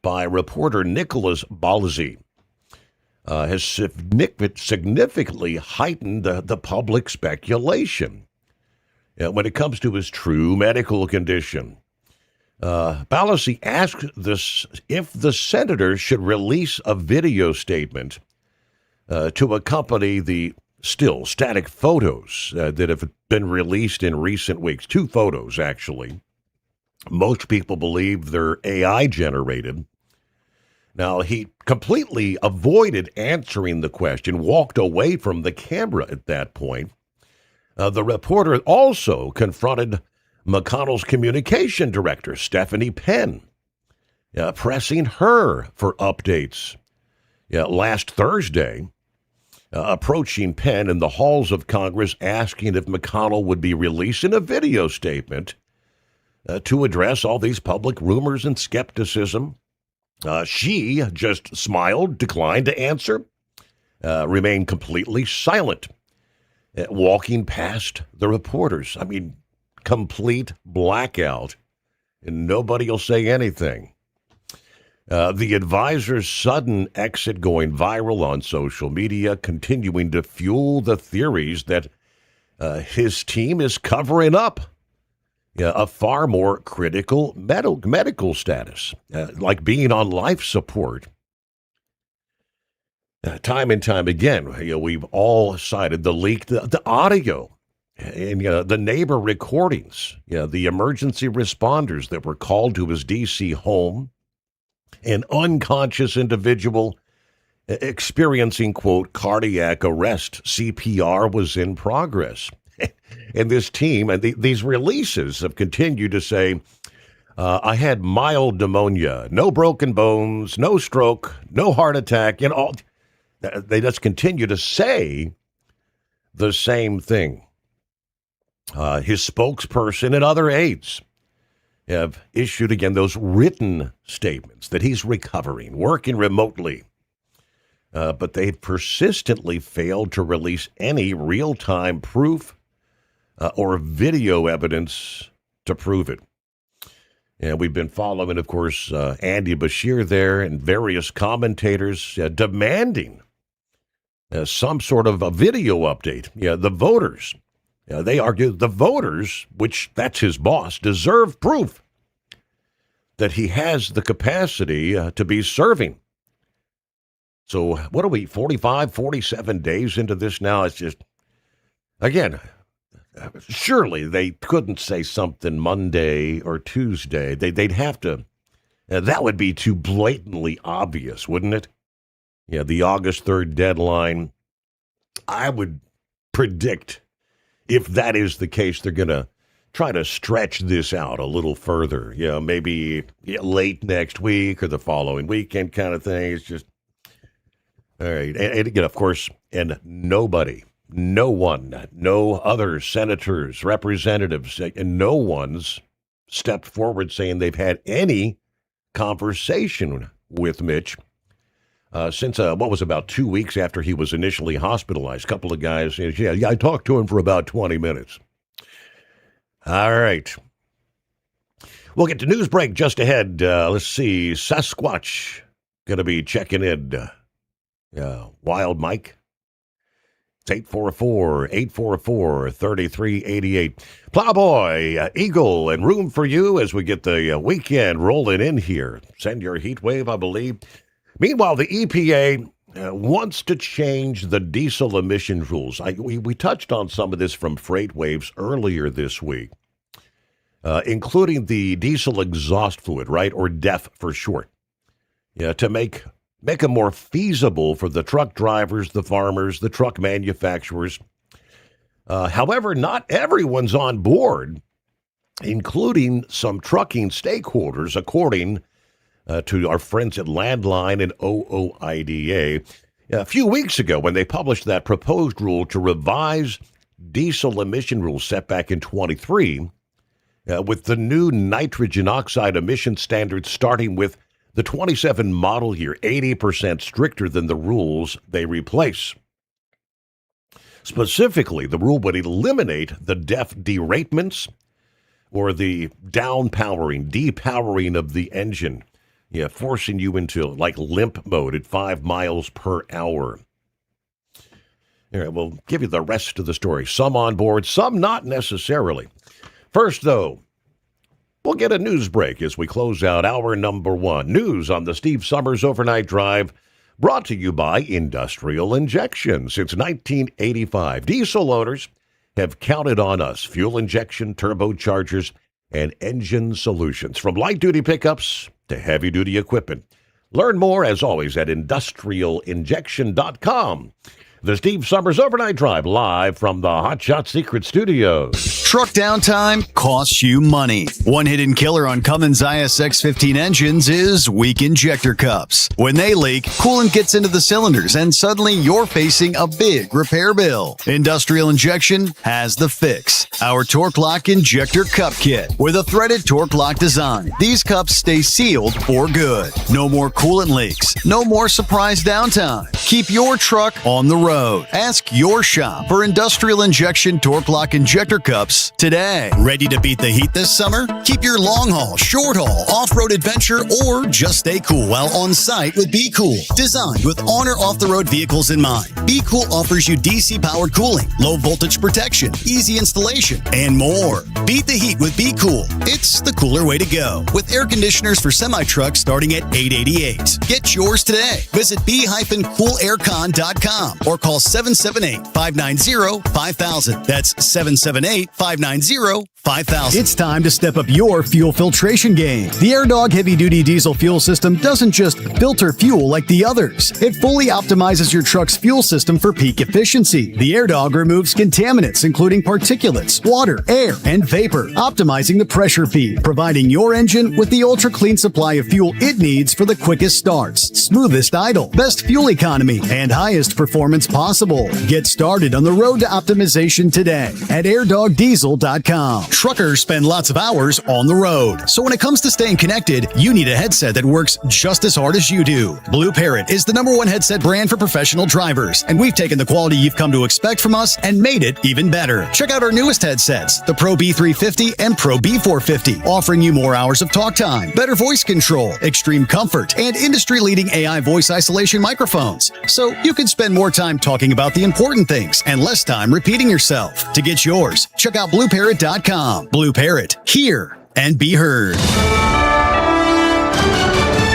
by reporter Nicholas Balzi, has significantly heightened the public speculation when it comes to his true medical condition. Balzi asked if the senator should release a video statement to accompany the still static photos that have been released in recent weeks. 2 photos, actually. Most people believe they're AI generated. Now, he completely avoided answering the question, walked away from the camera at that point. The reporter also confronted McConnell's communication director, Stephanie Penn, pressing her for updates. Last Thursday, approaching Penn in the halls of Congress, asking if McConnell would be releasing a video statement to address all these public rumors and skepticism. She just smiled, declined to answer, remained completely silent, walking past the reporters. I mean, complete blackout, and nobody will say anything. The advisor's sudden exit going viral on social media, continuing to fuel the theories that his team is covering up a far more critical medical status, like being on life support. Time and time again, we've all cited the leak, the audio, and the neighbor recordings, the emergency responders that were called to his D.C. home, an unconscious individual experiencing, quote, cardiac arrest. CPR was in progress. And this team and these releases have continued to say, I had mild pneumonia, no broken bones, no stroke, no heart attack. They just continue to say the same thing. His spokesperson and other aides have issued, again, those written statements that he's recovering, working remotely. But they've persistently failed to release any real-time proof or video evidence to prove it. And we've been following, of course, Andy Bashir there and various commentators demanding some sort of a video update. The voters, they argue the voters, which that's his boss, deserve proof that he has the capacity to be serving. So what are we, 45, 47 days into this now? It's just, again, surely they couldn't say something Monday or Tuesday. They'd have to, that would be too blatantly obvious, wouldn't it? The August 3rd deadline, I would predict, if that is the case, they're going to try to stretch this out a little further. Maybe late next week or the following weekend kind of thing. It's just, all right. And again, of course, and nobody, no one, no other senators, representatives, and no one's stepped forward saying they've had any conversation with Mitch since what was about 2 weeks after he was initially hospitalized. A couple of guys, I talked to him for about 20 minutes. All right. We'll get to news break just ahead. Let's see. Sasquatch going to be checking in. Wild Mike. It's 844-844-3388. Plowboy, Eagle, and room for you as we get the weekend rolling in here. Send your heat wave, I believe. Meanwhile, the EPA wants to change the diesel emission rules. We touched on some of this from Freight Waves earlier this week, including the diesel exhaust fluid, right, or DEF for short, to make them more feasible for the truck drivers, the farmers, the truck manufacturers. However, not everyone's on board, including some trucking stakeholders, according to our friends at Landline and OOIDA. A few weeks ago, when they published that proposed rule to revise diesel emission rules set back in 23, with the new nitrogen oxide emission standards starting with the 27 model year, 80% stricter than the rules they replace. Specifically, the rule would eliminate the DEF deratements or the depowering of the engine, forcing you into like limp mode at 5 miles per hour. All right, we'll give you the rest of the story. Some on board, some not necessarily. First, though, we'll get a news break as we close out hour number 1. News on the Steve Sommers Overnight Drive, brought to you by Industrial Injection. Since 1985, diesel owners have counted on us. Fuel injection, turbochargers, and engine solutions. From light-duty pickups to heavy-duty equipment. Learn more, as always, at industrialinjection.com. The Steve Sommers Overnight Drive, live from the Hot Shot Secret Studios. Truck downtime costs you money. One hidden killer on Cummins ISX-15 engines is weak injector cups. When they leak, coolant gets into the cylinders, and suddenly you're facing a big repair bill. Industrial Injection has the fix. Our Torque Lock Injector Cup Kit. With a threaded Torque Lock design, these cups stay sealed for good. No more coolant leaks. No more surprise downtime. Keep your truck on the road. Ask your shop for Industrial Injection Torque Lock Injector Cups today. Ready to beat the heat this summer? Keep your long haul, short haul, off-road adventure, or just stay cool while on site with Be Cool. Designed with on or off-the-road vehicles in mind, Be Cool offers you DC-powered cooling, low voltage protection, easy installation, and more. Beat the heat with Be Cool. It's the cooler way to go. With air conditioners for semi-trucks starting at $888. Get yours today. Visit b-coolaircon.com or call 778-590-5000. That's 778-590-5000. It's time to step up your fuel filtration game. The AirDog heavy-duty diesel fuel system doesn't just filter fuel like the others. It fully optimizes your truck's fuel system for peak efficiency. The AirDog removes contaminants, including particulates, water, air, and vapor, optimizing the pressure feed, providing your engine with the ultra-clean supply of fuel it needs for the quickest starts, smoothest idle, best fuel economy, and highest performance possible. Get started on the road to optimization today at airdogdiesel.com. Truckers spend lots of hours on the road, so when it comes to staying connected, you need a headset that works just as hard as you do. Blue Parrot is the #1 headset brand for professional drivers, and we've taken the quality you've come to expect from us and made it even better. Check out our newest headsets, the Pro B350 and Pro B450, offering you more hours of talk time, better voice control, extreme comfort, and industry-leading AI voice isolation microphones, so you can spend more time talking about the important things and less time repeating yourself. To get yours, check out blueparrot.com. Blue Parrot, hear and be heard.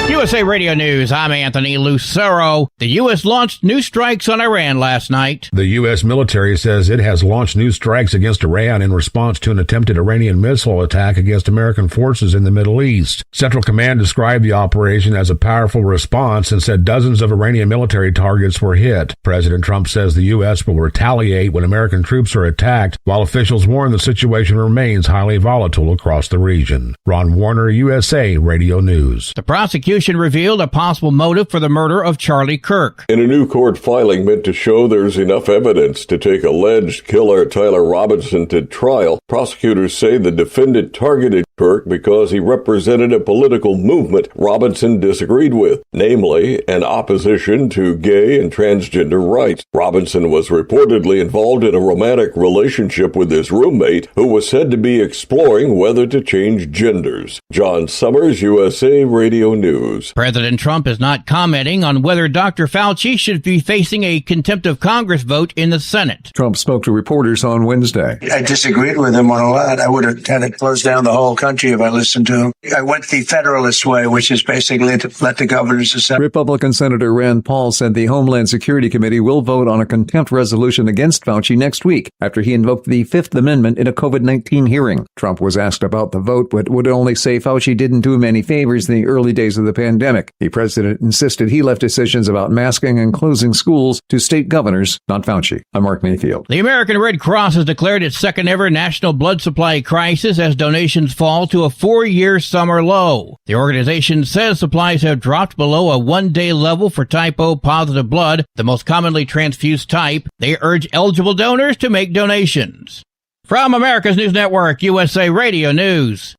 USA Radio News, I'm Anthony Lucero. The U.S. launched new strikes on Iran last night. The U.S. military says it has launched new strikes against Iran in response to an attempted Iranian missile attack against American forces in the Middle East. Central Command described the operation as a powerful response and said dozens of Iranian military targets were hit. President Trump says the U.S. will retaliate when American troops are attacked, while officials warn the situation remains highly volatile across the region. Ron Warner, USA Radio News. The prosecution revealed a possible motive for the murder of Charlie Kirk. In a new court filing meant to show there's enough evidence to take alleged killer Tyler Robinson to trial, prosecutors say the defendant targeted Kirk because he represented a political movement Robinson disagreed with, namely an opposition to gay and transgender rights. Robinson was reportedly involved in a romantic relationship with his roommate, who was said to be exploring whether to change genders. John Sommers, USA Radio News. News. President Trump is not commenting on whether Dr. Fauci should be facing a contempt of Congress vote in the Senate. Trump spoke to reporters on Wednesday. I disagreed with him on a lot. I would have had to close down the whole country if I listened to him. I went the Federalist way, which is basically to let the governors decide. Republican Senator Rand Paul said the Homeland Security Committee will vote on a contempt resolution against Fauci next week after he invoked the Fifth Amendment in a COVID-19 hearing. Trump was asked about the vote, but would only say Fauci didn't do him any favors in the early days of the pandemic. The president insisted he left decisions about masking and closing schools to state governors, not Fauci. I'm Mark Mayfield. The American Red Cross has declared its second ever national blood supply crisis as donations fall to a 4-year summer low. The organization says supplies have dropped below a 1-day level for type O positive blood, the most commonly transfused type. They urge eligible donors to make donations. From America's News Network, USA Radio News.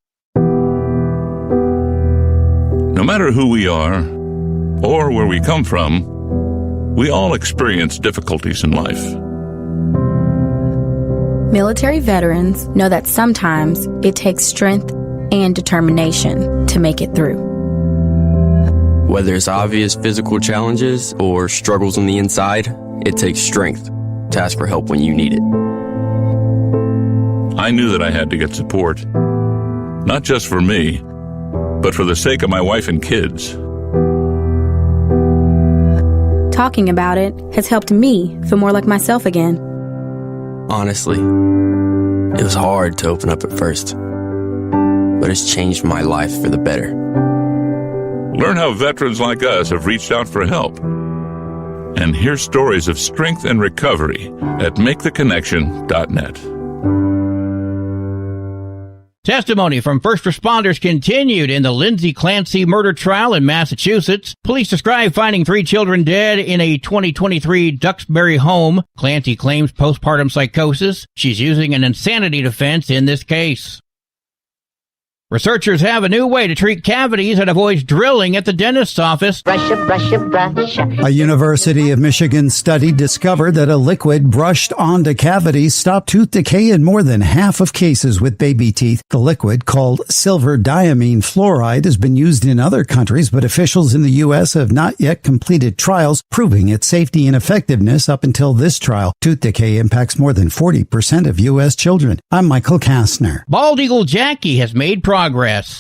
No matter who we are or where we come from, we all experience difficulties in life. Military veterans know that sometimes it takes strength and determination to make it through. Whether it's obvious physical challenges or struggles on the inside, it takes strength to ask for help when you need it. I knew that I had to get support, not just for me, but for the sake of my wife and kids. Talking about it has helped me feel more like myself again. Honestly, it was hard to open up at first, but it's changed my life for the better. Learn how veterans like us have reached out for help. And hear stories of strength and recovery at maketheconnection.net. Testimony from first responders continued in the Lindsay Clancy murder trial in Massachusetts. Police describe finding 3 children dead in a 2023 Duxbury home. Clancy claims postpartum psychosis. She's using an insanity defense in this case. Researchers have a new way to treat cavities that avoids drilling at the dentist's office. Brush. A University of Michigan study discovered that a liquid brushed onto cavities stopped tooth decay in more than half of cases with baby teeth. The liquid, called silver diamine fluoride, has been used in other countries, but officials in the U.S. have not yet completed trials proving its safety and effectiveness up until this trial. Tooth decay impacts more than 40% of U.S. children. I'm Michael Kastner. Bald Eagle Jackie has made progress.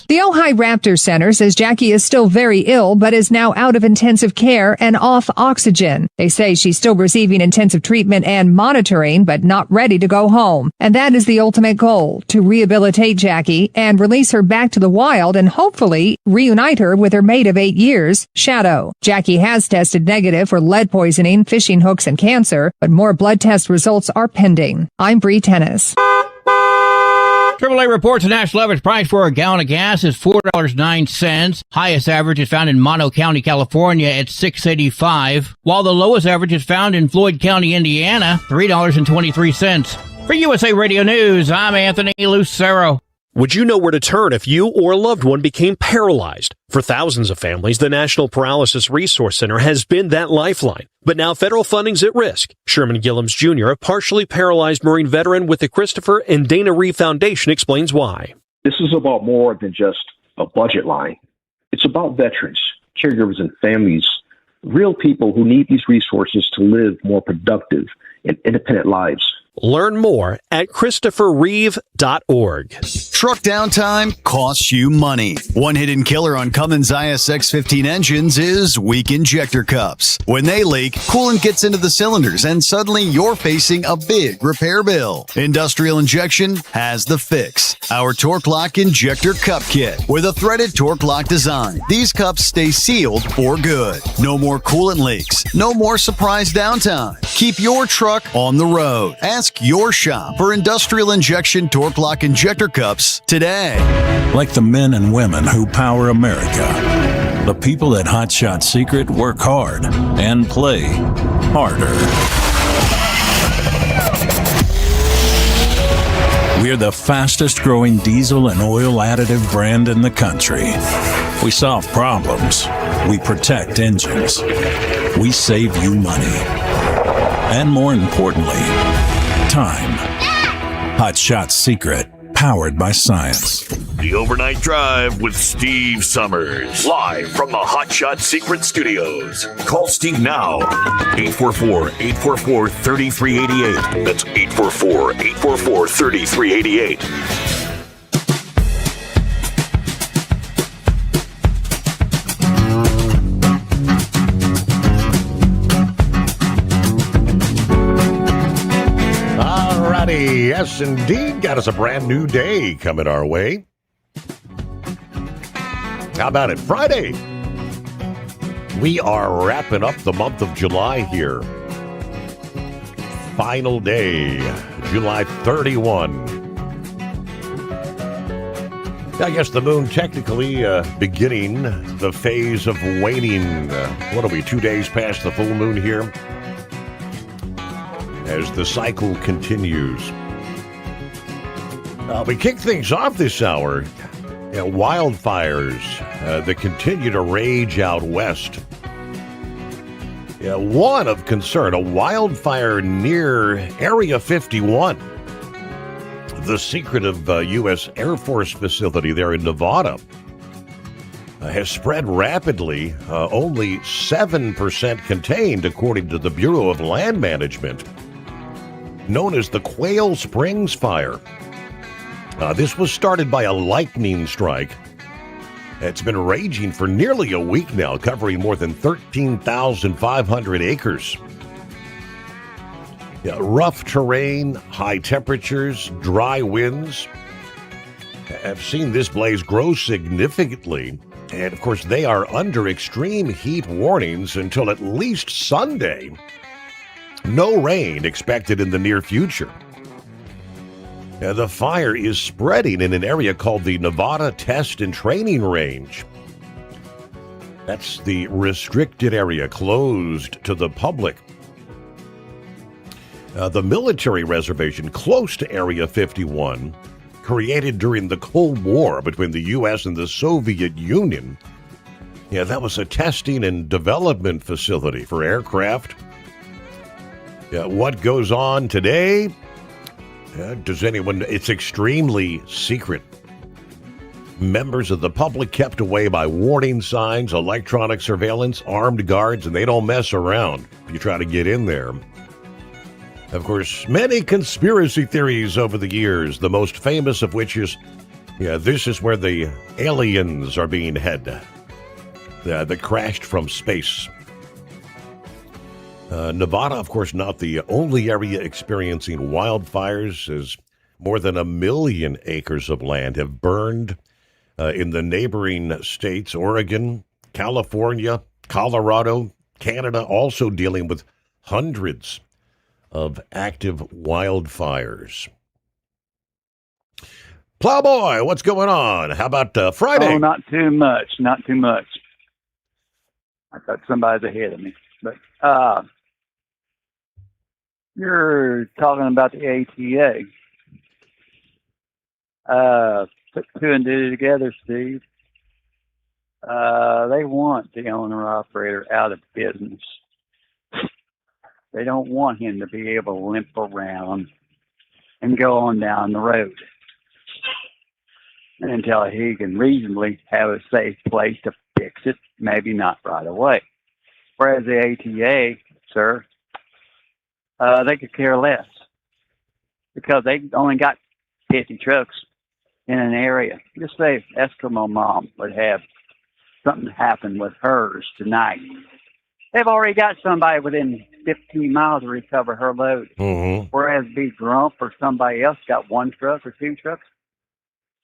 The Ojai Raptor Center says Jackie is still very ill, but is now out of intensive care and off oxygen. They say she's still receiving intensive treatment and monitoring, but not ready to go home. And that is the ultimate goal, to rehabilitate Jackie and release her back to the wild and hopefully reunite her with her mate of 8 years, Shadow. Jackie has tested negative for lead poisoning, fishing hooks, and cancer, but more blood test results are pending. I'm Bree Tennis. AAA reports the national average price for a gallon of gas is $4.09. Highest average is found in Mono County, California at $6.85, while the lowest average is found in Floyd County, Indiana, $3.23. For USA Radio News, I'm Anthony Lucero. Would you know where to turn if you or a loved one became paralyzed? For thousands of families, the National Paralysis Resource Center has been that lifeline. But now federal funding's at risk. Sherman Gillums Jr., a partially paralyzed Marine veteran with the Christopher and Dana Reeve Foundation, explains why. This is about more than just a budget line. It's about veterans, caregivers, and families, real people who need these resources to live more productive and independent lives. Learn more at ChristopherReeve.org. Truck downtime costs you money. One hidden killer on Cummins ISX-15 engines is weak injector cups. When they leak, coolant gets into the cylinders and suddenly you're facing a big repair bill. Industrial Injection has the fix. Our Torque Lock Injector Cup Kit with a threaded Torque Lock design. These cups stay sealed for good. No more coolant leaks. No more surprise downtime. Keep your truck on the road. Ask your shop for Industrial Injection Torque Lock Injector Cups today. Like the men and women who power America, the people at Hot Shot Secret work hard and play harder. We're the fastest growing diesel and oil additive brand in the country. We solve problems. We protect engines. We save you money. And more importantly, time. Hot Shot Secret. powered by science. The Overnight Drive with Steve Summers. Live from the Hot Shot Secret Studios. Call Steve now. 844-844-3388. That's 844-844-3388. Yes, indeed. Got us a brand new day coming our way. How about it? Friday. We are wrapping up the month of July here. Final day, July 31. I guess the moon technically beginning the phase of waning. What are we, 2 days past the full moon here? As the cycle continues. We kick things off this hour. Wildfires that continue to rage out west. One of concern, a wildfire near Area 51. The secretive U.S. Air Force facility there in Nevada has spread rapidly, only 7% contained according to the Bureau of Land Management, known as the Quail Springs Fire. This was started by a lightning strike. It's been raging for nearly a week now, covering more than 13,500 acres. Rough terrain, high temperatures, dry winds have seen this blaze grow significantly. And, of course, they are under extreme heat warnings until at least Sunday. No rain expected in the near future. The fire is spreading in an area called the Nevada Test and Training Range. That's the restricted area closed to the public. The military reservation close to Area 51, created during the Cold War between the U.S. and the Soviet Union. That was a testing and development facility for aircraft. What goes on today? It's extremely secret. Members of the public kept away by warning signs, electronic surveillance, armed guards, and they don't mess around if you try to get in there. Of course, many conspiracy theories over the years, the most famous of which is, this is where the aliens are being headed. That crashed from space. Nevada, of course, not the only area experiencing wildfires, as more than 1 million acres of land have burned in the neighboring states, Oregon, California, Colorado, Canada, also dealing with hundreds of active wildfires. Plowboy, what's going on? How about Friday? Oh, not too much. Not too much. I thought somebody's ahead of me. But you're talking about the ATA. Put two and two together, Steve. They want the owner-operator out of business. They don't want him to be able to limp around and go on down the road until he can reasonably have a safe place to fix it, maybe not right away. Whereas the ATA, sir, they could care less because they only got 50 trucks in an area. Just say Eskimo Mom would have something happen with hers tonight. They've already got somebody within 15 miles to recover her load. Mm-hmm. Whereas Big Grump or somebody else got one truck or two trucks,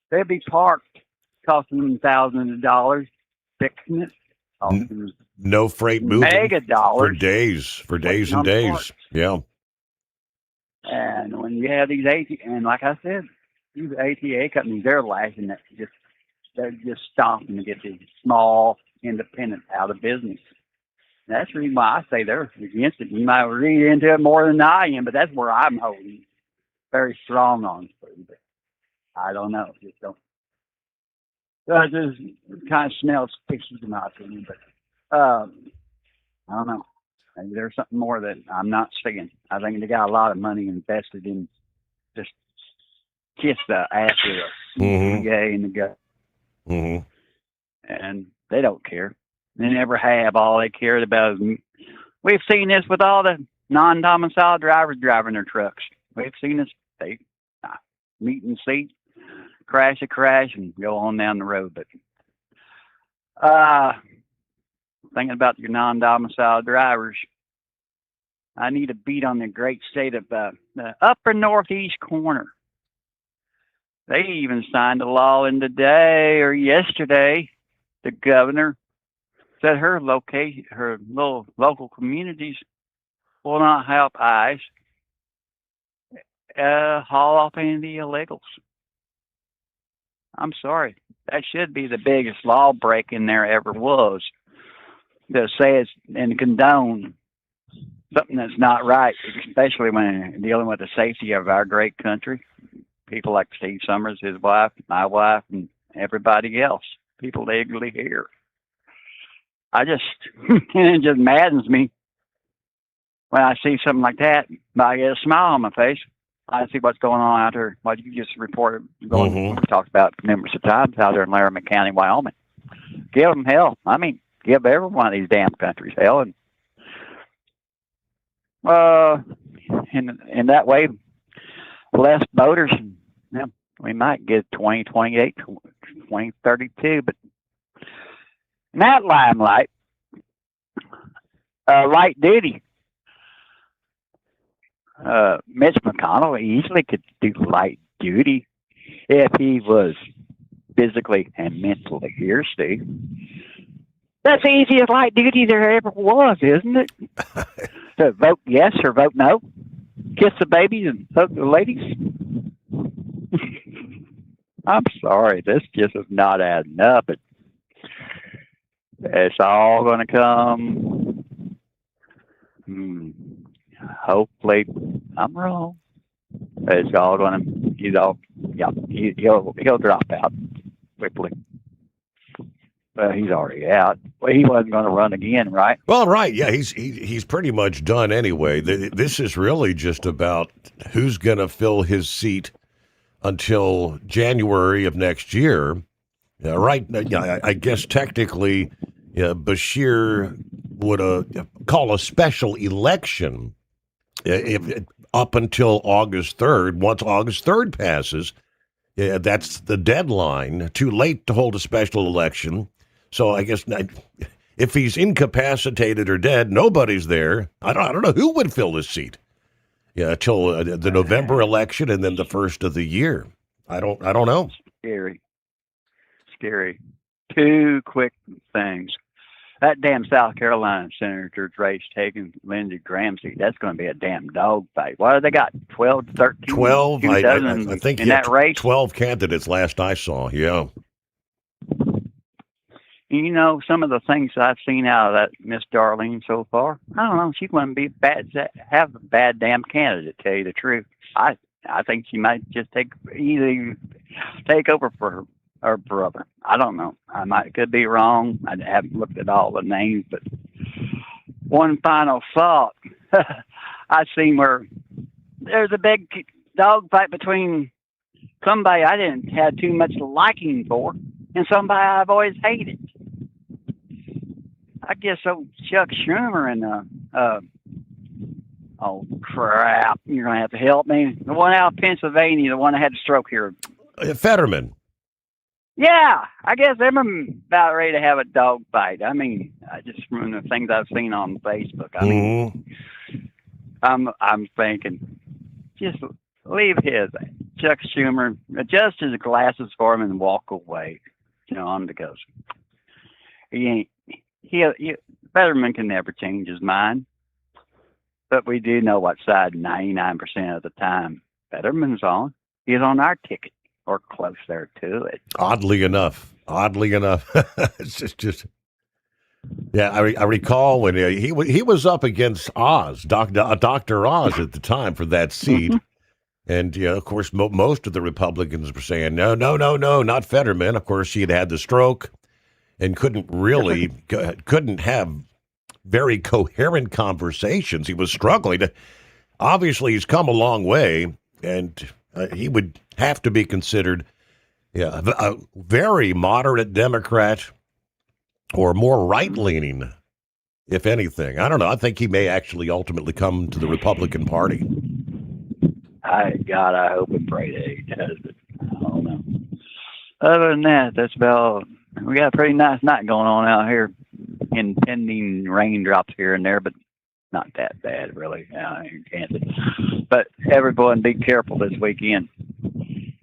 they'd be parked, costing them thousands of dollars fixing it. No freight moving mega dollars for days and days. Parts. Yeah. And when you have these ATA, and like I said, these ATA companies, they're lashing at they're just stomping to get these small independents out of business. That's the reason why I say they're against it. You might read into it more than I am, but that's where I'm holding very strong on. But I don't know. Just don't. It just kind of smells fishy in my opinion. But I don't know. Maybe there's something more that I'm not seeing. I think they got a lot of money invested in just kiss the ass with a CPA in the gut. Mm-hmm. And they don't care. They never have. All they cared about is, we've seen this with all the non-domiciled drivers driving their trucks. We've seen this. They meet and seat, crash a crash, and go on down the road. But thinking about your non-domiciled drivers, I need a beat on the great state of the upper northeast corner. They even signed a law in today or yesterday. The governor said her little local communities will not help ICE haul off any of the illegals. I'm sorry. That should be the biggest law breaking there ever was. To say it's and condone something that's not right, especially when dealing with the safety of our great country. People like Steve Summers, his wife, my wife, and everybody else. People legally here. It just maddens me when I see something like that. I get a smile on my face. I see what's going on out there. What you just reported, we talked about numerous of times out there in Laramie County, Wyoming. Give them hell. I mean, give every one of these damn countries hell. And in that way, less voters, we might get 2028, 2032, but in that limelight, light duty. Mitch McConnell easily could do light duty if he was physically and mentally here, Steve. That's the easiest light duty there ever was, isn't it? To vote yes or vote no, kiss the babies and hug the ladies. I'm sorry, this just is not adding up. It's all going to come. Hopefully, I'm wrong. It's all going to. He'll drop out quickly. Well, he's already out. Well, he wasn't going to run again, right? Well, right. Yeah, he's pretty much done anyway. This is really just about who's going to fill his seat until January of next year. Right. I guess technically Bashir would call a special election up until August 3rd. Once August 3rd passes, that's the deadline. Too late to hold a special election. So I guess if he's incapacitated or dead, nobody's there. I don't know who would fill his seat. Yeah, till the November election and then the first of the year. I don't know. Scary. Two quick things. That damn South Carolina Senator's race taking Lindsey Graham seat, that's going to be a damn dog fight. What have they got? 12 to 13? 12, I think in that race? 12 candidates last I saw, yeah. You know, some of the things I've seen out of that Miss Darlene so far, I don't know, she wouldn't be have a bad damn candidate, to tell you the truth. I think she might just take over for her brother. I don't know. Could be wrong. I haven't looked at all the names, but one final thought. I seen where there's a big dog fight between somebody I didn't have too much liking for and somebody I've always hated. I guess Chuck Schumer and oh crap, you're gonna have to help me. The one out of Pennsylvania, the one that had the stroke here. Fetterman. Yeah, I guess they're about ready to have a dog fight. I mean, just from the things I've seen on Facebook. I mean, I'm thinking, just leave Chuck Schumer, adjust his glasses for him, and walk away. On because Fetterman can never change his mind. But we do know what side 99% of the time Fetterman's on. He's on our ticket. Or close there to it. Oddly enough, it's just. Yeah, I recall when he was up against Oz, Dr. Oz at the time for that seat, and of course most of the Republicans were saying no, not Fetterman. Of course, he had the stroke and couldn't have very coherent conversations. He was struggling. Obviously, he's come a long way, and he would have to be considered a very moderate Democrat or more right-leaning, if anything. I don't know. I think he may actually ultimately come to the Republican Party. I hope and pray that he does, but I don't know. Other than that, that's about. We got a pretty nice night going on out here. Impending raindrops here and there, but not that bad, really. In Kansas. But everyone, be careful this weekend.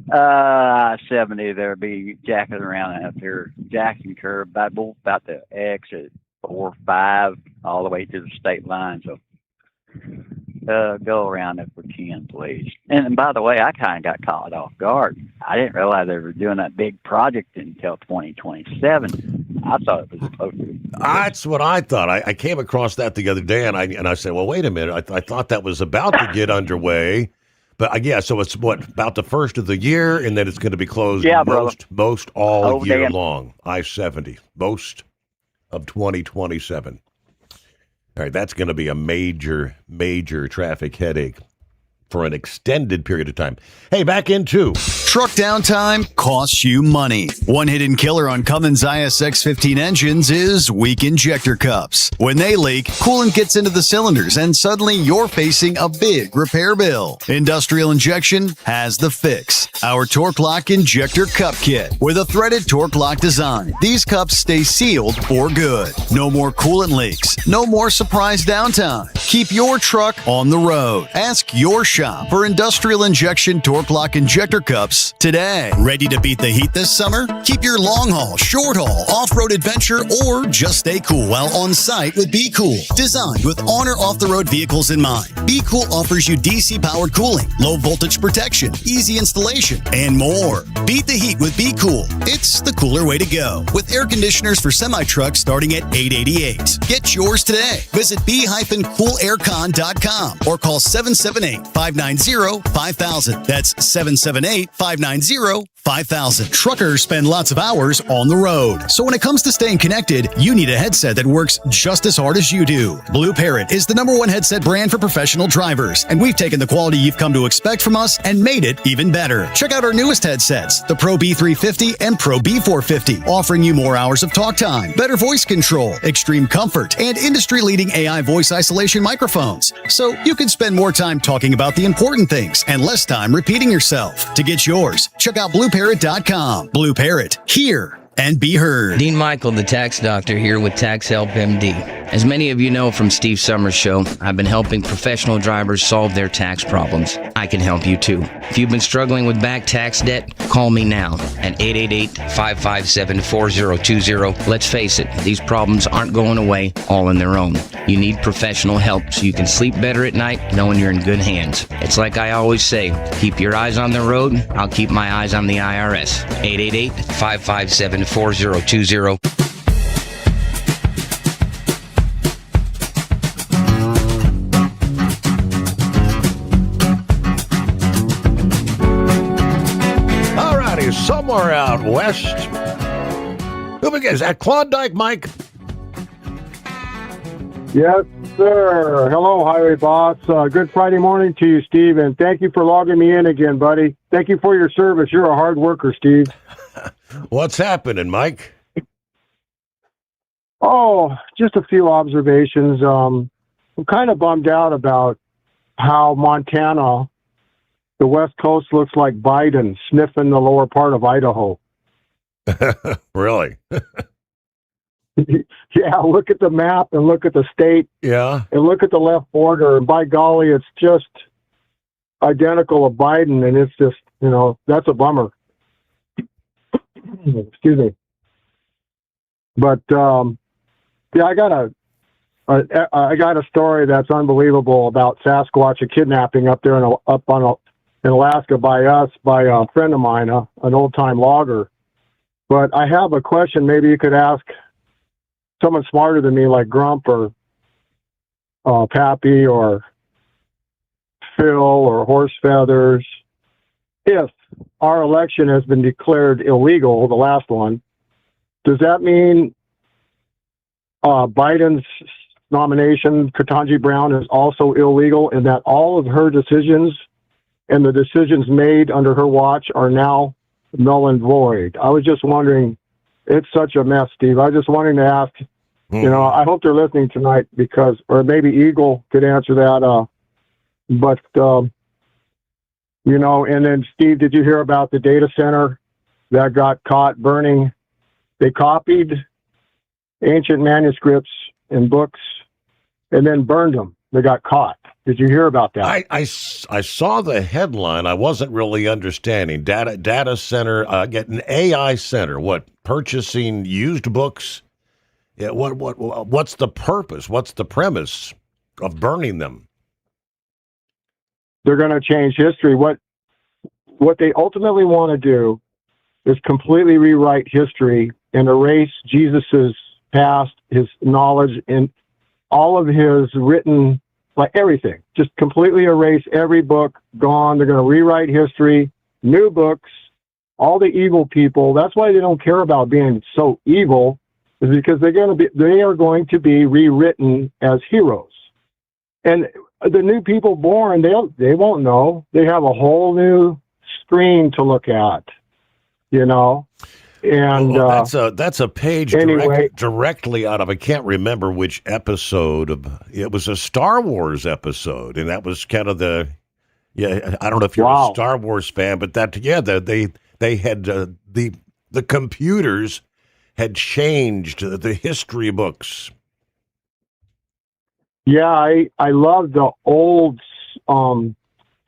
70, there'll be jacking around out there, jacking curve about the exit 4-5 all the way to the state line. So go around if we can, please. And by the way, I kind of got caught off guard. I didn't realize they were doing that big project until 2027. I thought it was supposed to be. That's what I thought. I came across that the other day, and I said, well, wait a minute. I thought that was about to get underway. But so it's about the first of the year, and then it's going to be closed most all year long. I-70, most of 2027. All right, that's going to be a major, major traffic headache for an extended period of time. Hey, back into truck downtime costs you money. One hidden killer on Cummins ISX-15 engines is weak injector cups. When they leak, coolant gets into the cylinders and suddenly you're facing a big repair bill. Industrial Injection has the fix. Our Torque Lock Injector Cup Kit with a threaded Torque Lock design. These cups stay sealed for good. No more coolant leaks. No more surprise downtime. Keep your truck on the road. Ask your shop for Industrial Injection Torque Lock Injector Cups today. Ready to beat the heat this summer? Keep your long haul, short haul, off-road adventure, or just stay cool while on site with Be Cool. Designed with on or off-the-road vehicles in mind, Be Cool offers you DC-powered cooling, low voltage protection, easy installation, and more. Beat the heat with Be Cool. It's the cooler way to go. With air conditioners for semi-trucks starting at $888. Get yours today. Visit b-coolaircon.com or call 778-590-5000. That's 778-590-5000. Truckers spend lots of hours on the road. So when it comes to staying connected, you need a headset that works just as hard as you do. Blue Parrot is the #1 headset brand for professional drivers, and we've taken the quality you've come to expect from us and made it even better. Check out our newest headsets, the Pro B350 and Pro B450, offering you more hours of talk time, better voice control, extreme comfort, and industry-leading AI voice isolation microphones. So you can spend more time talking about the important things and less time repeating yourself. To get yours, check out BlueParrot.com. Blue Parrot, hear and be heard. Dean Michael, the tax doctor, here with Tax Help MD. As many of you know from Steve Summers' show, I've been helping professional drivers solve their tax problems. I can help you too. If you've been struggling with back tax debt, call me now at 888-557-4020. Let's face it, these problems aren't going away all on their own. You need professional help so you can sleep better at night knowing you're in good hands. It's like I always say, keep your eyes on the road, I'll keep my eyes on the IRS. 888-557-4020. Alrighty, somewhere out west. Who begins? At Klondike, Mike? Yes, sir. Hello, Highway Boss. Good Friday morning to you, Steve, and thank you for logging me in again, buddy. Thank you for your service. You're a hard worker, Steve. What's happening, Mike? Oh, just a few observations. I'm kind of bummed out about how Montana, the West Coast, looks like Biden sniffing the lower part of Idaho. Really? Yeah, look at the map and look at the state. Yeah. And look at the left border. And by golly, it's just identical to Biden. And it's just, that's a bummer. Excuse me. But, yeah, I got a story that's unbelievable about Sasquatch, a kidnapping up there in Alaska by a friend of mine, an old time logger. But I have a question. Maybe you could ask someone smarter than me, like Grump or Pappy or Phil or Horse Feathers. If our election has been declared illegal, the last one, does that mean Biden's nomination, Ketanji Brown, is also illegal, and that all of her decisions and the decisions made under her watch are now null and void. I was just wondering, it's such a mess, Steve. I was just wanting to ask, you know, I hope they're listening tonight because, or maybe Eagle could answer that. You know, and then Steve, did you hear about the data center that got caught burning? They copied ancient manuscripts and books and then burned them. They got caught. Did you hear about that? I saw the headline. I wasn't really understanding. Data center, get an AI center. What, purchasing used books? Yeah. What's the purpose? What's the premise of burning them? They're going to change history. What they ultimately want to do is completely rewrite history and erase Jesus's past, his knowledge, and all of his written, like everything. Just completely erase every book, gone. They're going to rewrite history, new books, all the evil people. That's why they don't care about being so evil, is because they are going to be rewritten as heroes. And the new people born, they won't know. They have a whole new screen to look at, you know. And that's a page anyway, directly out of, I can't remember which episode. It was a Star Wars episode, and that was kind of I don't know if you're a Star Wars fan, but they had the computers had changed the history books. Yeah, I love the old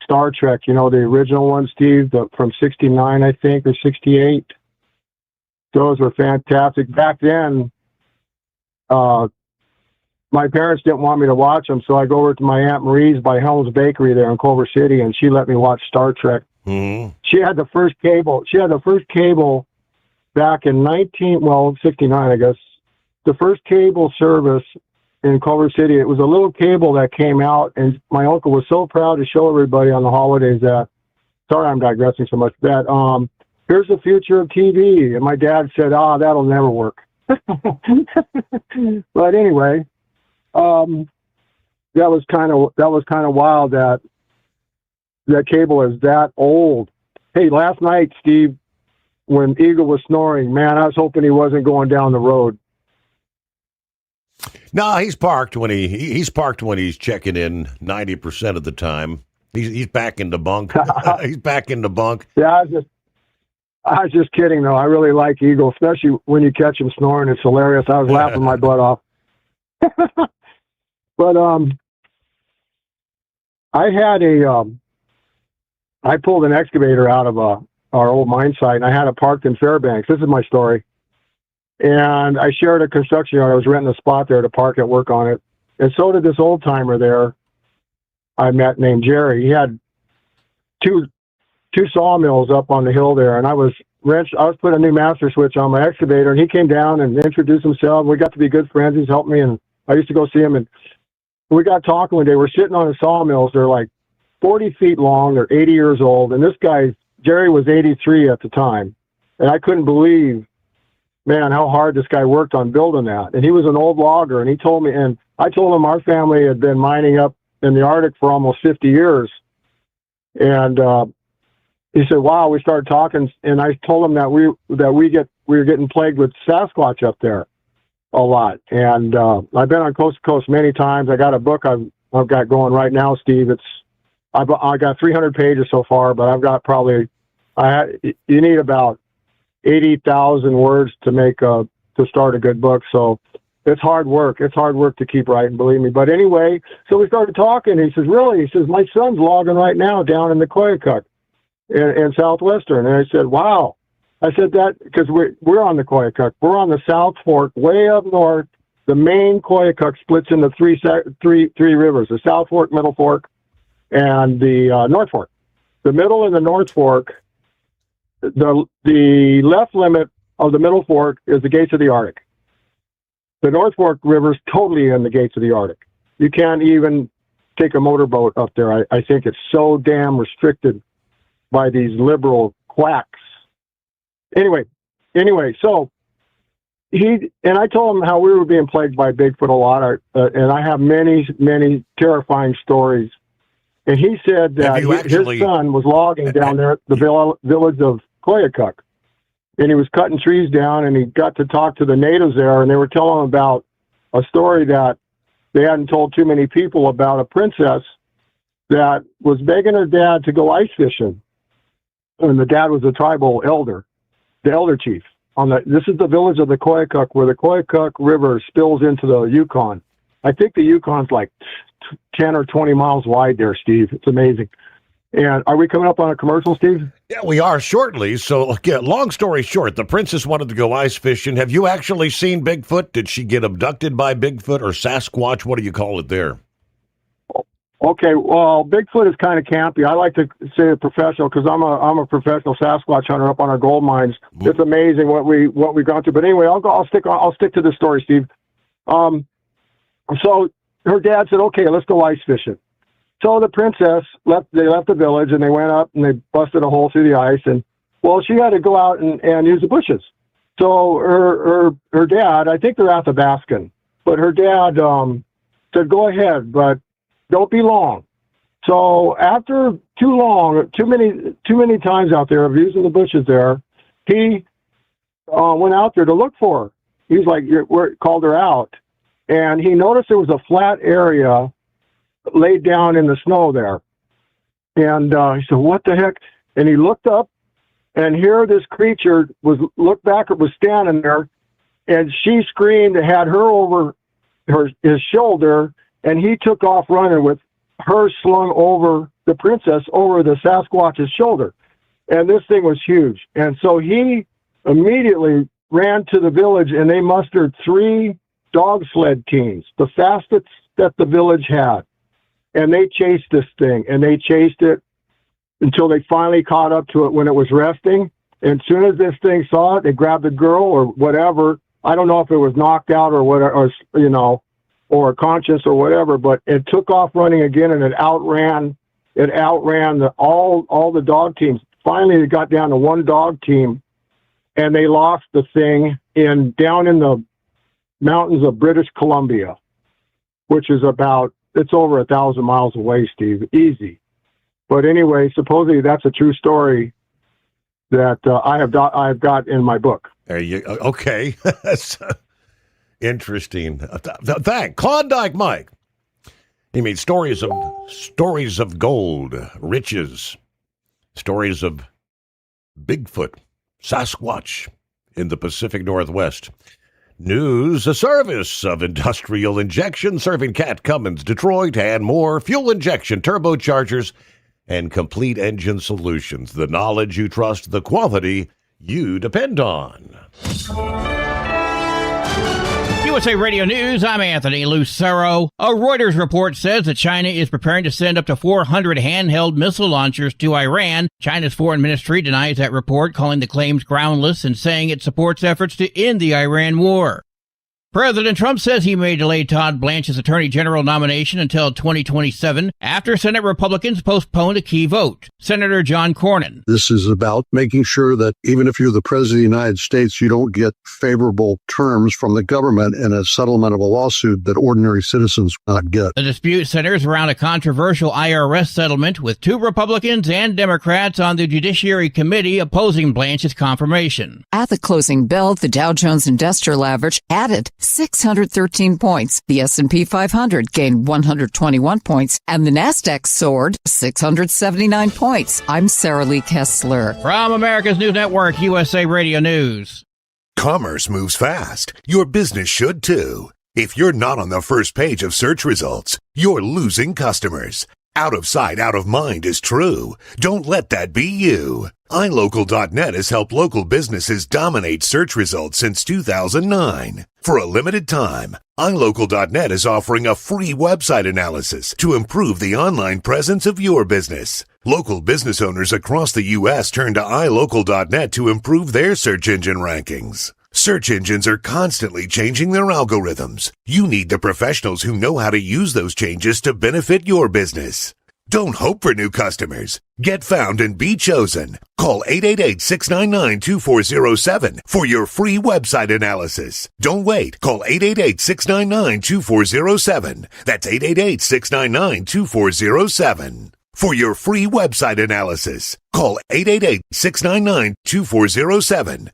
Star Trek, you know, the original one, Steve, from 69, I think, or 68. Those were fantastic. Back then, my parents didn't want me to watch them, so I go over to my Aunt Marie's by Helm's Bakery there in Culver City, and she let me watch Star Trek. Mm-hmm. She had the first cable. She had the first cable back in 69, I guess. The first cable service in Culver City. It was a little cable that came out, and my uncle was so proud to show everybody on the holidays that, sorry I'm digressing so much, that here's the future of TV. And my dad said, that'll never work. But anyway, that was kind of wild that cable is that old. Hey, last night, Steve, when Eagle was snoring, man, I was hoping he wasn't going down the road. No, he's parked when he's parked when he's checking in 90% of the time. He's back in the bunk. He's back in the bunk. Yeah, I was just kidding though. I really like Eagle, especially when you catch him snoring. It's hilarious. I was laughing my butt off. But I pulled an excavator out of our old mine site, and I had it parked in Fairbanks. This is my story. And I shared a construction yard. I was renting a spot there to park and work on it. And so did this old timer there I met named Jerry. He had two sawmills up on the hill there, and I was putting a new master switch on my excavator, and he came down and introduced himself. We got to be good friends. He's helped me, and I used to go see him, and we got talking one day. We're sitting on the sawmills. They're like 40 feet long. They're 80 years old, and this guy, Jerry, was 83 at the time, and I couldn't believe, man, how hard this guy worked on building that. And he was an old logger, and he told me, and I told him our family had been mining up in the Arctic for almost 50 years. And he said, wow, we started talking, and I told him that we were getting plagued with Sasquatch up there a lot. And I've been on Coast to Coast many times. I got a book I've got going right now, Steve. I got 300 pages so far, but I've got you need about 80,000 words to start a good book. So it's hard work. It's hard work to keep writing, believe me. But anyway, so we started talking. He says, really? He says, my son's logging right now down in the Koyukuk in Southwestern. And I said, wow. I said that because we're on the Koyukuk. We're on the South Fork, way up north. The main Koyukuk splits into three rivers, the South Fork, Middle Fork, and the North Fork. The Middle and the North Fork, the left limit of the Middle Fork is the gates of the Arctic. The North Fork River is totally in the gates of the Arctic. You can't even take a motorboat up there. I think it's so damn restricted by these liberal quacks. Anyway, so I told him how we were being plagued by Bigfoot a lot, and I have many, many terrifying stories. And he said that his son was logging down there at the village of Koyukuk. And he was cutting trees down, and he got to talk to the natives there, and they were telling him about a story that they hadn't told too many people about, a princess that was begging her dad to go ice fishing. And the dad was a tribal elder, the elder chief. This is the village of the Koyukuk, where the Koyukuk River spills into the Yukon. I think the Yukon's like 10 or 20 miles wide there, Steve. It's amazing. And are we coming up on a commercial, Steve? Yeah, we are shortly. So, long story short, the princess wanted to go ice fishing. Have you actually seen Bigfoot? Did she get abducted by Bigfoot or Sasquatch? What do you call it there? Okay, well, Bigfoot is kind of campy. I like to say a professional because I'm a professional Sasquatch hunter up on our gold mines. It's amazing what we've gone through. But anyway, I'll stick to the story, Steve. So her dad said, "Okay, let's go ice fishing." So the princess left the village and they went up and they busted a hole through the ice, and well, she had to go out and use the bushes. So her dad, I think they're Athabascan, but her dad said, "Go ahead, but don't be long." So after too many times out there of using the bushes there, he went out there to look for her. He's like, called her out, and he noticed there was a flat area laid down in the snow there. And he said, "What the heck?" And he looked up, and here this creature was standing there, and she screamed and had her over his shoulder, and he took off running with her slung over the princess over the Sasquatch's shoulder. And this thing was huge. And so he immediately ran to the village, and they mustered 3 dog sled teams, the fastest that the village had. And they chased this thing, and they chased it until they finally caught up to it when it was resting. And as soon as this thing saw it, they grabbed the girl or whatever. I don't know if it was knocked out or whatever, or conscious or whatever, but it took off running again, and it outran all the dog teams. Finally, it got down to 1 dog team, and they lost the thing down in the mountains of British Columbia, which is it's over 1,000 miles away, Steve. Easy. But anyway, supposedly that's a true story that I've got in my book. There you go. Okay. That's interesting. Thank Klondike Mike. He made stories of gold, riches, stories of Bigfoot, Sasquatch in the Pacific Northwest. News, a service of Industrial Injection, serving Cat Cummins, Detroit, and more. Fuel injection, turbochargers, and complete engine solutions. The knowledge you trust, the quality you depend on. USA Radio News, I'm Anthony Lucero. A Reuters report says that China is preparing to send up to 400 handheld missile launchers to Iran. China's foreign ministry denies that report, calling the claims groundless and saying it supports efforts to end the Iran war. President Trump says he may delay Todd Blanche's Attorney General nomination until 2027 after Senate Republicans postponed a key vote. Senator John Cornyn. This is about making sure that even if you're the President of the United States, you don't get favorable terms from the government in a settlement of a lawsuit that ordinary citizens not get. The dispute centers around a controversial IRS settlement with 2 Republicans and Democrats on the Judiciary Committee opposing Blanche's confirmation. At the closing bell, the Dow Jones Industrial Average added 613 points. The S&P 500 gained 121 points, and the Nasdaq soared 679 points. I'm Sarah Lee Kessler. From America's News Network, USA Radio News. Commerce moves fast. Your business should too. If you're not on the first page of search results, you're losing customers. Out of sight, out of mind is true. Don't let that be you. iLocal.net has helped local businesses dominate search results since 2009. For a limited time, iLocal.net is offering a free website analysis to improve the online presence of your business. Local business owners across the U.S. turn to iLocal.net to improve their search engine rankings. Search engines are constantly changing their algorithms. You need the professionals who know how to use those changes to benefit your business. Don't hope for new customers. Get found and be chosen. Call 888-699-2407 for your free website analysis. Don't wait. Call 888-699-2407. That's 888-699-2407. For your free website analysis, call 888-699-2407.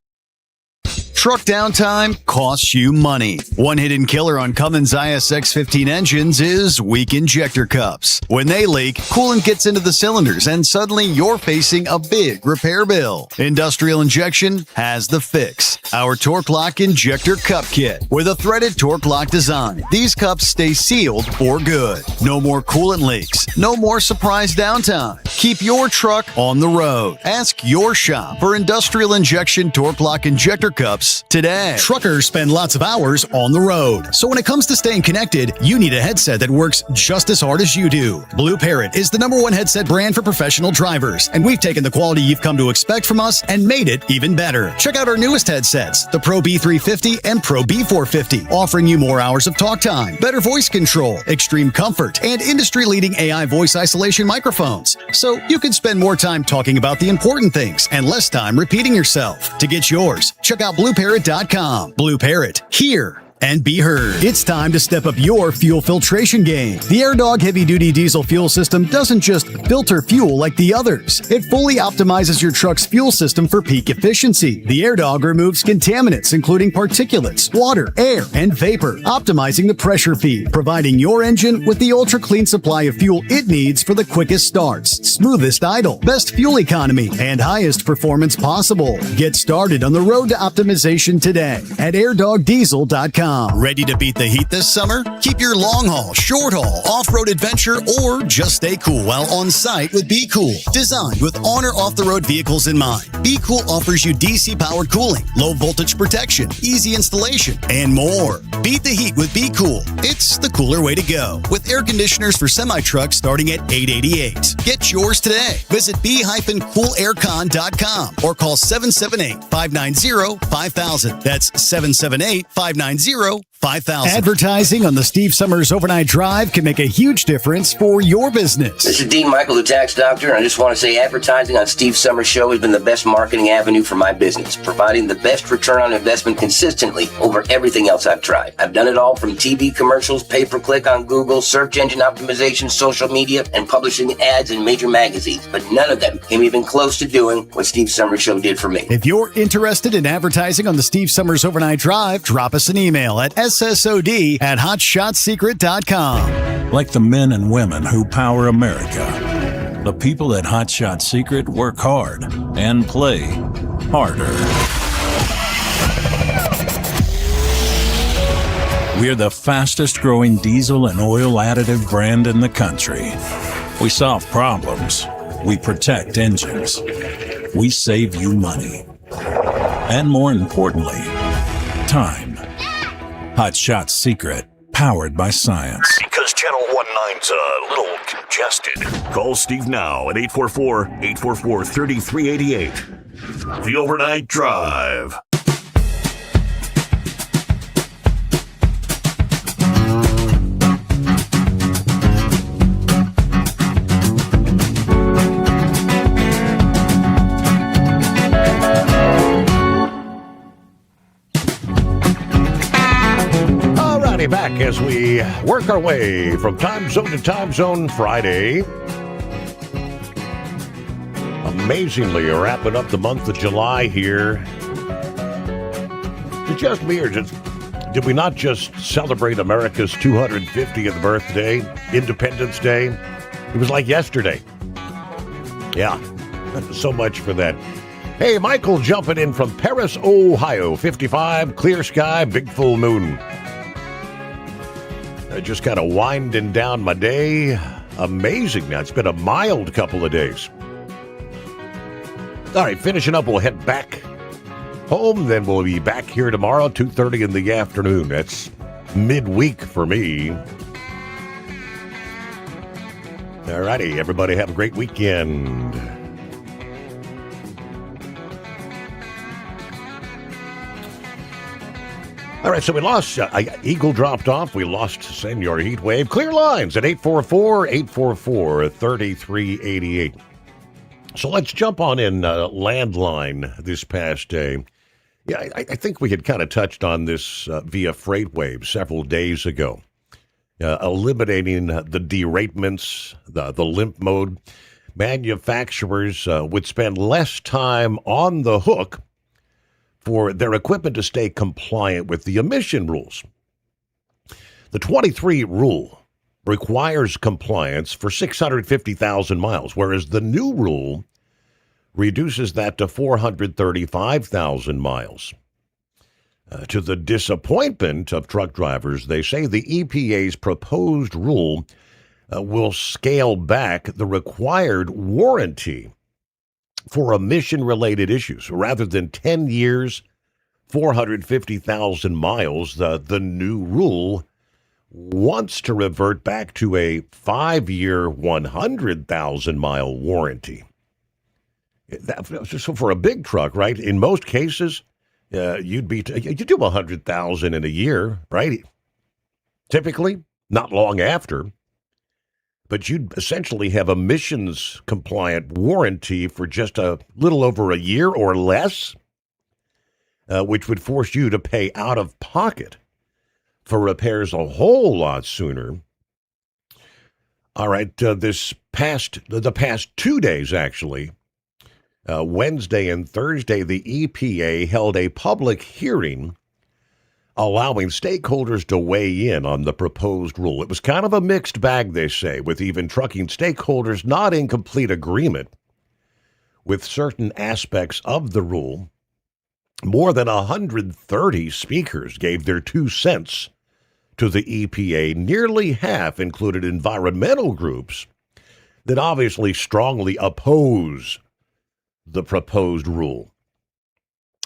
Truck downtime costs you money. One hidden killer on Cummins ISX-15 engines is weak injector cups. When they leak, coolant gets into the cylinders and suddenly you're facing a big repair bill. Industrial Injection has the fix. Our Torque Lock Injector Cup Kit. With a threaded Torque Lock design, these cups stay sealed for good. No more coolant leaks. No more surprise downtime. Keep your truck on the road. Ask your shop for Industrial Injection Torque Lock Injector Cups today. Truckers spend lots of hours on the road. So when it comes to staying connected, you need a headset that works just as hard as you do. Blue Parrot is the #1 headset brand for professional drivers, and we've taken the quality you've come to expect from us and made it even better. Check out our newest headsets, the Pro B350 and Pro B450, offering you more hours of talk time, better voice control, extreme comfort, and industry-leading AI voice isolation microphones. So you can spend more time talking about the important things and less time repeating yourself. To get yours, check out BlueParrot.com. Blue Parrot, hear and be heard. It's time to step up your fuel filtration game. The AirDog heavy-duty diesel fuel system doesn't just filter fuel like the others. It fully optimizes your truck's fuel system for peak efficiency. The AirDog removes contaminants, including particulates, water, air, and vapor, optimizing the pressure feed, providing your engine with the ultra-clean supply of fuel it needs for the quickest starts, smoothest idle, best fuel economy, and highest performance possible. Get started on the road to optimization today at airdogdiesel.com. Ready to beat the heat this summer? Keep your long haul, short haul, off-road adventure, or just stay cool while on site with Be Cool. Designed with on or off-the-road vehicles in mind, Be Cool offers you DC-powered cooling, low-voltage protection, easy installation, and more. Beat the heat with Be Cool. It's the cooler way to go. With air conditioners for semi-trucks starting at $888. Get yours today. Visit b-coolaircon.com or call 778-590-5000. That's 778-590-5000. Advertising on the Steve Summers Overnight Drive can make a huge difference for your business. This is Dean Michael, the tax doctor, and I just want to say advertising on Steve Summers Show has been the best marketing avenue for my business, providing the best return on investment consistently over everything else I've tried. I've done it all from TV commercials, pay-per-click on Google, search engine optimization, social media, and publishing ads in major magazines, but none of them came even close to doing what Steve Summers Show did for me. If you're interested in advertising on the Steve Summers Overnight Drive, drop us an email at ssod@hotshotsecret.com. Like the men and women who power America, the people at Hot Shot Secret work hard and play harder. We're the fastest growing diesel and oil additive brand in the country. We solve problems. We protect engines. We save you money. And more importantly, time. Hot Shot Secret, powered by science. Because Channel 19's a little congested. Call Steve now at 844-844-3388. The Overnight Drive. Back as we work our way from time zone to time zone Friday. Amazingly, wrapping up the month of July here. Is it just me, or did we not just celebrate America's 250th birthday, Independence Day? It was like yesterday. Yeah, so much for that. Hey, Michael jumping in from Paris, Ohio. 55, clear sky, big full moon. Just kind of winding down my day. Amazing. Now, it's been a mild couple of days. All right, finishing up, we'll head back home. Then we'll be back here tomorrow, 2:30 in the afternoon. That's midweek for me. All righty, everybody have a great weekend. All right, so we lost, Eagle dropped off. We lost Senor Heatwave. Clear lines at 844-844-3388. So let's jump on in landline this past day. Yeah, I think we had kind of touched on this via FreightWave several days ago. eliminating the deratements, the limp mode. Manufacturers would spend less time on the hook for their equipment to stay compliant with the emission rules. The 23 rule requires compliance for 650,000 miles, whereas the new rule reduces that to 435,000 miles. To the disappointment of truck drivers, they say the EPA's proposed rule will scale back the required warranty for emission-related issues. Rather than 10 years, 450,000 miles, the new rule wants to revert back to a 5-year, 100,000-mile warranty. So for a big truck, right, in most cases, you do 100,000 in a year, right? Typically, not long after. But you'd essentially have emissions compliant warranty for just a little over a year or less, which would force you to pay out of pocket for repairs a whole lot sooner. All right, the past 2 days, actually, Wednesday and Thursday, the EPA held a public hearing allowing stakeholders to weigh in on the proposed rule. It was kind of a mixed bag, they say, with even trucking stakeholders not in complete agreement with certain aspects of the rule. More than 130 speakers gave their 2 cents to the EPA. Nearly half included environmental groups that obviously strongly oppose the proposed rule.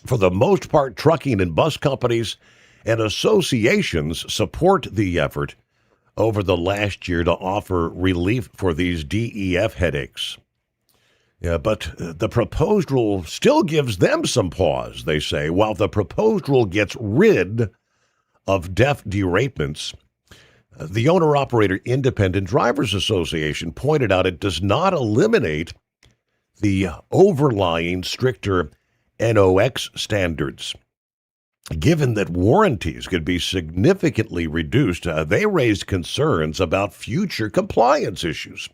For the most part, trucking and bus companies and associations support the effort over the last year to offer relief for these DEF headaches. Yeah, but the proposed rule still gives them some pause, they say. While the proposed rule gets rid of DEF deratements, the Owner-Operator Independent Drivers Association pointed out it does not eliminate the overlying stricter NOx standards. Given that warranties could be significantly reduced, they raised concerns about future compliance issues.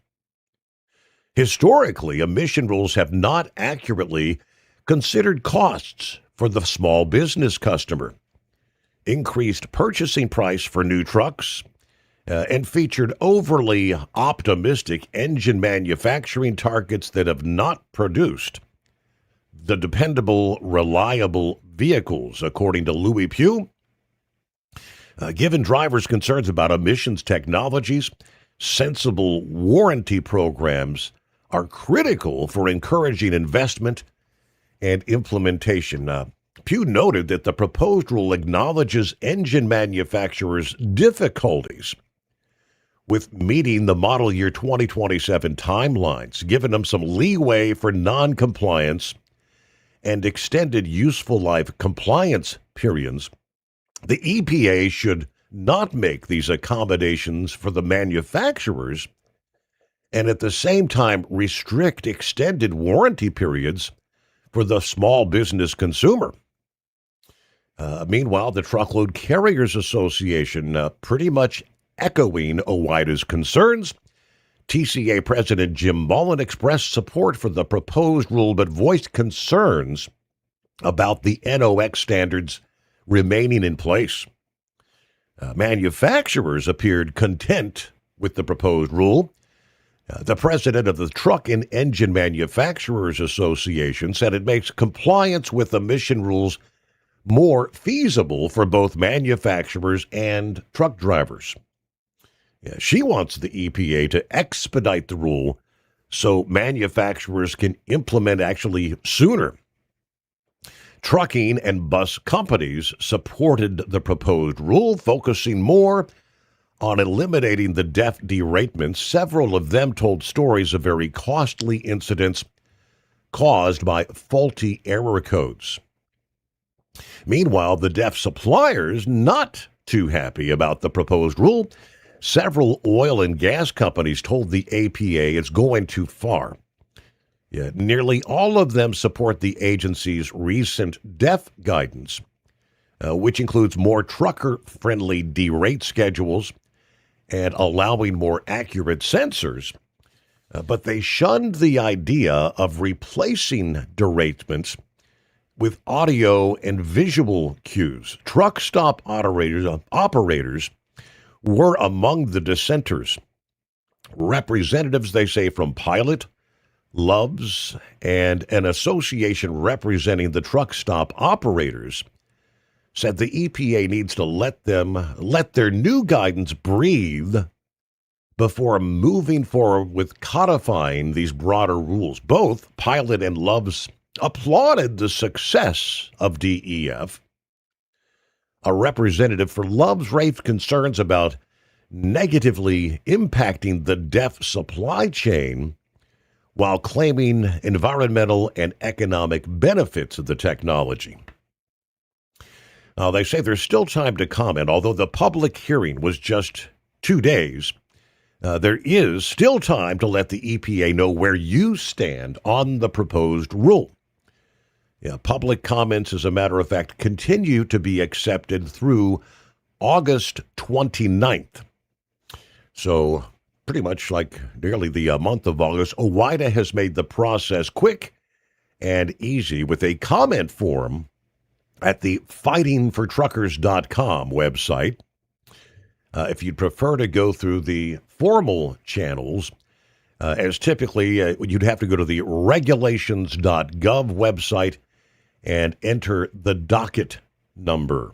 Historically, emission rules have not accurately considered costs for the small business customer, increased purchasing price for new trucks, and featured overly optimistic engine manufacturing targets that have not produced the dependable, reliable vehicles, according to Louis Pugh. Given drivers' concerns about emissions technologies, sensible warranty programs are critical for encouraging investment and implementation. Pugh noted that the proposed rule acknowledges engine manufacturers' difficulties with meeting the model year 2027 timelines, giving them some leeway for non-compliance and extended useful life compliance periods. The EPA should not make these accommodations for the manufacturers and at the same time restrict extended warranty periods for the small business consumer. Meanwhile, the Truckload Carriers Association pretty much echoing OOIDA's concerns. TCA President Jim Mullen expressed support for the proposed rule, but voiced concerns about the NOx standards remaining in place. Manufacturers appeared content with the proposed rule. The president of the Truck and Engine Manufacturers Association said it makes compliance with emission rules more feasible for both manufacturers and truck drivers. She wants the EPA to expedite the rule so manufacturers can implement actually sooner. Trucking and bus companies supported the proposed rule, focusing more on eliminating the DEF deratements. Several of them told stories of very costly incidents caused by faulty error codes. Meanwhile, the DEF suppliers not too happy about the proposed rule. Several oil and gas companies told the EPA it's going too far. Nearly all of them support the agency's recent DEF guidance, which includes more trucker-friendly derate schedules and allowing more accurate sensors. But they shunned the idea of replacing deratements with audio and visual cues. Truck stop operators were among the dissenters. Representatives, they say, from Pilot, Loves, and an association representing the truck stop operators said the EPA needs to let their new guidance breathe before moving forward with codifying these broader rules. Both Pilot and Loves applauded the success of DEF. A representative for Loves raised concerns about negatively impacting the deaf supply chain while claiming environmental and economic benefits of the technology. Now, they say there's still time to comment, although the public hearing was just 2 days. There is still time to let the EPA know where you stand on the proposed rule. Public comments, as a matter of fact, continue to be accepted through August 29th. So pretty much like nearly the month of August, OOIDA has made the process quick and easy with a comment form at the fightingfortruckers.com website. If you'd prefer to go through the formal channels, as typically you'd have to go to the regulations.gov website and enter the docket number,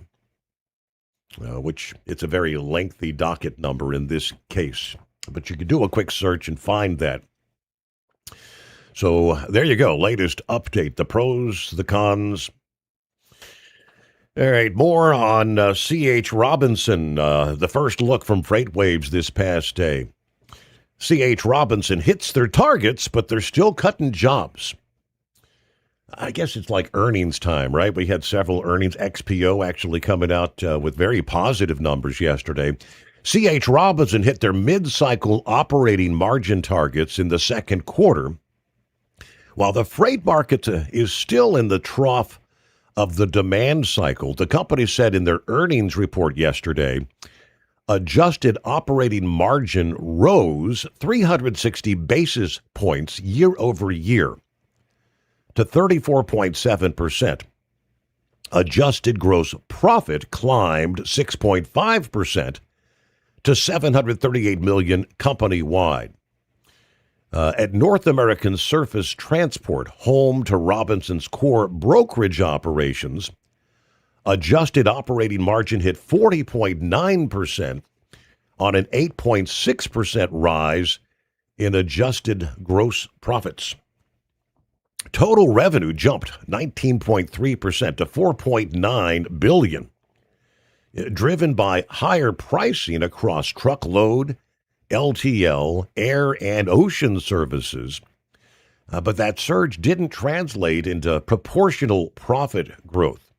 which it's a very lengthy docket number in this case. But you can do a quick search and find that. So there you go. Latest update, the pros, the cons. All right, more on C.H. Robinson, the first look from FreightWaves this past day. C.H. Robinson hits their targets, but they're still cutting jobs. I guess it's like earnings time, right? We had several earnings. XPO actually coming out with very positive numbers yesterday. C.H. Robinson hit their mid-cycle operating margin targets in the second quarter, while the freight market is still in the trough of the demand cycle. The company said in their earnings report yesterday, adjusted operating margin rose 360 basis points year over year to 34.7%. Adjusted gross profit climbed 6.5% to $738 million company-wide. At North American Surface Transport, home to Robinson's core brokerage operations, adjusted operating margin hit 40.9% on an 8.6% rise in adjusted gross profits. Total revenue jumped 19.3% to $4.9 billion, driven by higher pricing across truckload, LTL, air, and ocean services. But that surge didn't translate into proportional profit growth.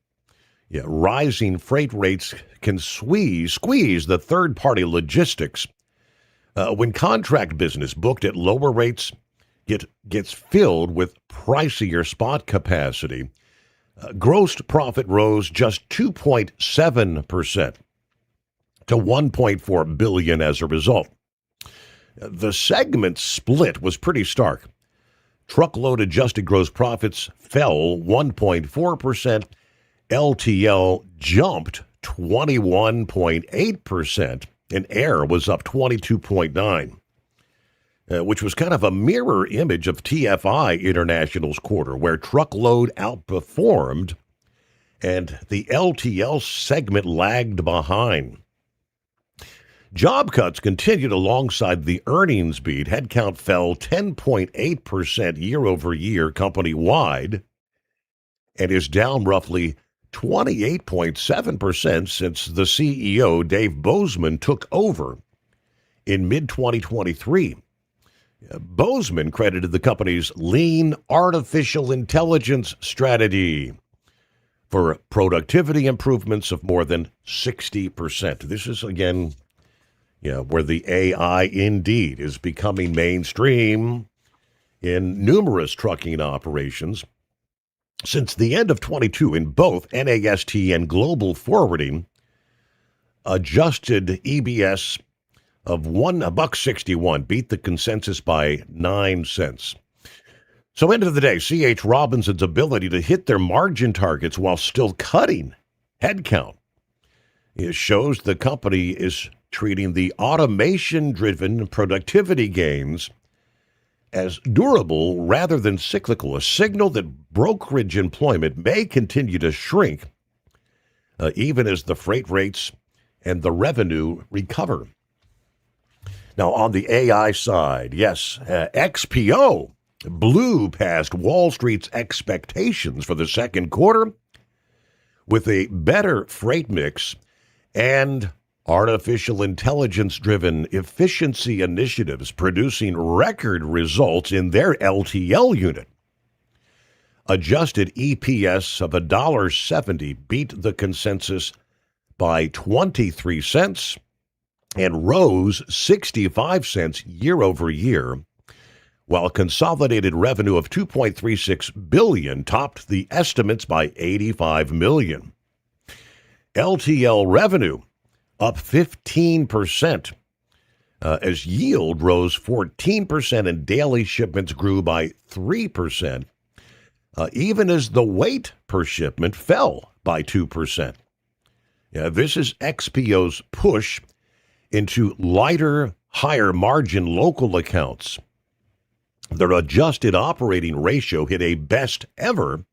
Rising freight rates can squeeze the third-party logistics. When contract business booked at lower rates gets filled with pricier spot capacity, gross profit rose just 2.7% to $1.4 billion as a result. The segment split was pretty stark. Truckload adjusted gross profits fell 1.4%. LTL jumped 21.8%, and air was up 22.9%, which was kind of a mirror image of TFI International's quarter, where truckload outperformed and the LTL segment lagged behind. Job cuts continued alongside the earnings beat. Headcount fell 10.8% year over year company-wide and is down roughly 28.7% since the CEO, Dave Bozeman, took over in mid-2023. Bozeman credited the company's lean artificial intelligence strategy for productivity improvements of more than 60%. This is, again, where the AI indeed is becoming mainstream in numerous trucking operations. Since the end of 22, in both NAST and global forwarding, adjusted EBS of $1.61, beat the consensus by 9 cents. So end of the day, C.H. Robinson's ability to hit their margin targets while still cutting headcount, it shows the company is treating the automation-driven productivity gains as durable rather than cyclical, a signal that brokerage employment may continue to shrink even as the freight rates and the revenue recover. Now, on the AI side, yes, XPO blew past Wall Street's expectations for the second quarter with a better freight mix and artificial intelligence-driven efficiency initiatives producing record results in their LTL unit. Adjusted EPS of $1.70 beat the consensus by 23 cents and rose 65 cents year over year, while consolidated revenue of $2.36 billion topped the estimates by $85 million. LTL revenue up 15% as yield rose 14% and daily shipments grew by 3%, even as the weight per shipment fell by 2%. This is XPO's push into lighter, higher margin local accounts. Their adjusted operating ratio hit a best ever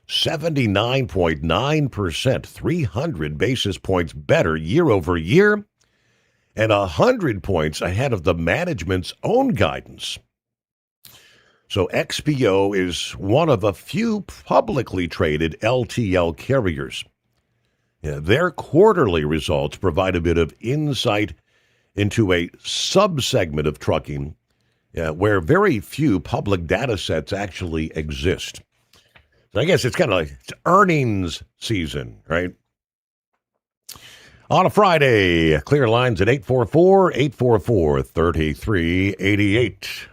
79.9%, 300 basis points better year over year, and 100 points ahead of the management's own guidance. So XPO is one of a few publicly traded LTL carriers. Their quarterly results provide a bit of insight into a subsegment of trucking where very few public data sets actually exist. So I guess it's kind of like it's earnings season, right? On a Friday, clear lines at 844-844-3388.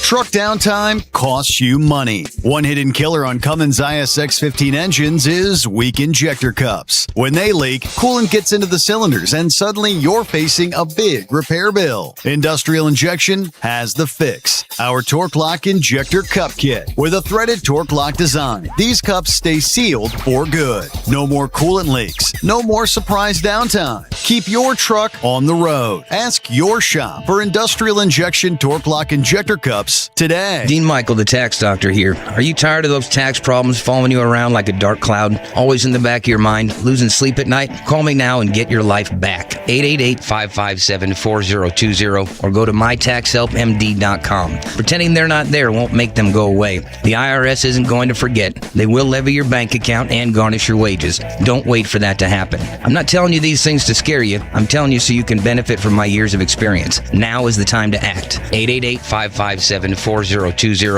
Truck downtime costs you money. One hidden killer on Cummins ISX-15 engines is weak injector cups. When they leak, coolant gets into the cylinders and suddenly you're facing a big repair bill. Industrial Injection has the fix. Our Torque Lock Injector Cup Kit with a threaded Torque Lock design. These cups stay sealed for good. No more coolant leaks. No more surprise downtime. Keep your truck on the road. Ask your shop for Industrial Injection Torque Lock Injector Cups today. Dean Michael, the tax doctor here. Are you tired of those tax problems following you around like a dark cloud, always in the back of your mind, losing sleep at night? Call me now and get your life back. 888-557-4020 or go to mytaxhelpmd.com. Pretending they're not there won't make them go away. The IRS isn't going to forget. They will levy your bank account and garnish your wages. Don't wait for that to happen. I'm not telling you these things to scare you. I'm telling you so you can benefit from my years of experience. Now is the time to act. 888-557-4020.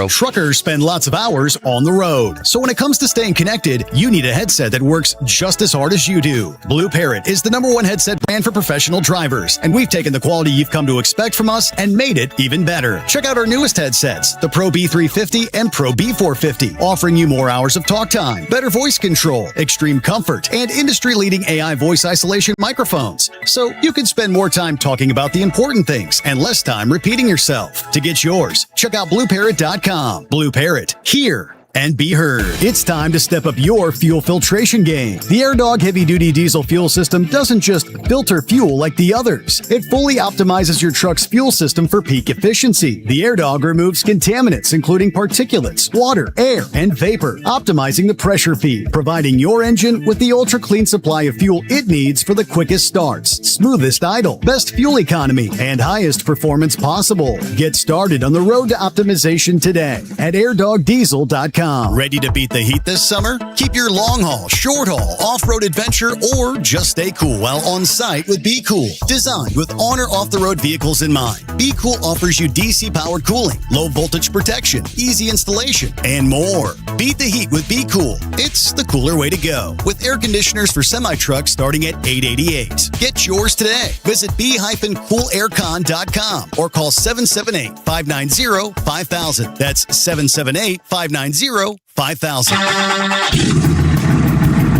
Truckers spend lots of hours on the road. So when it comes to staying connected, you need a headset that works just as hard as you do. Blue Parrot is the #1 headset brand for professional drivers, and we've taken the quality you've come to expect from us and made it even better. Check out our newest headsets, the Pro B350 and Pro B450, offering you more hours of talk time, better voice control, extreme comfort, and industry-leading AI voice isolation microphones. So you can spend more time talking about the important things and less time repeating yourself. To get yours, check out BlueParrot.com. Blue Parrot, hear and be heard. It's time to step up your fuel filtration game. The AirDog heavy-duty diesel fuel system doesn't just filter fuel like the others. It fully optimizes your truck's fuel system for peak efficiency. The AirDog removes contaminants, including particulates, water, air, and vapor, optimizing the pressure feed, providing your engine with the ultra-clean supply of fuel it needs for the quickest starts, smoothest idle, best fuel economy, and highest performance possible. Get started on the road to optimization today at airdogdiesel.com. Ready to beat the heat this summer? Keep your long haul, short haul, off-road adventure, or just stay cool while on site with Be Cool. Designed with on or off-the-road vehicles in mind, Be Cool offers you DC-powered cooling, low voltage protection, easy installation, and more. Beat the heat with Be Cool. It's the cooler way to go. With air conditioners for semi-trucks starting at $888. Get yours today. Visit be-coolaircon.com or call 778-590-5000. That's 778-590-5000.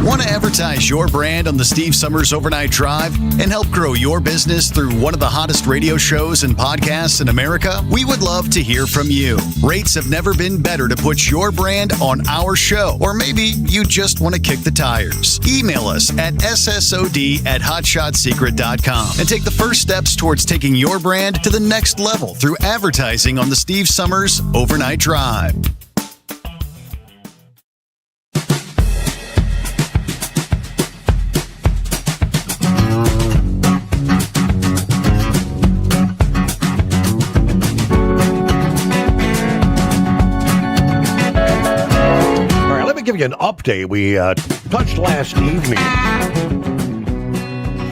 Want to advertise your brand on the Steve Summers Overnight Drive and help grow your business through one of the hottest radio shows and podcasts in America? We would love to hear from you. Rates have never been better to put your brand on our show, or maybe you just want to kick the tires. Email us at ssod@hotshotsecret.com and take the first steps towards taking your brand to the next level through advertising on the Steve Summers Overnight Drive. Give you an update. We touched last evening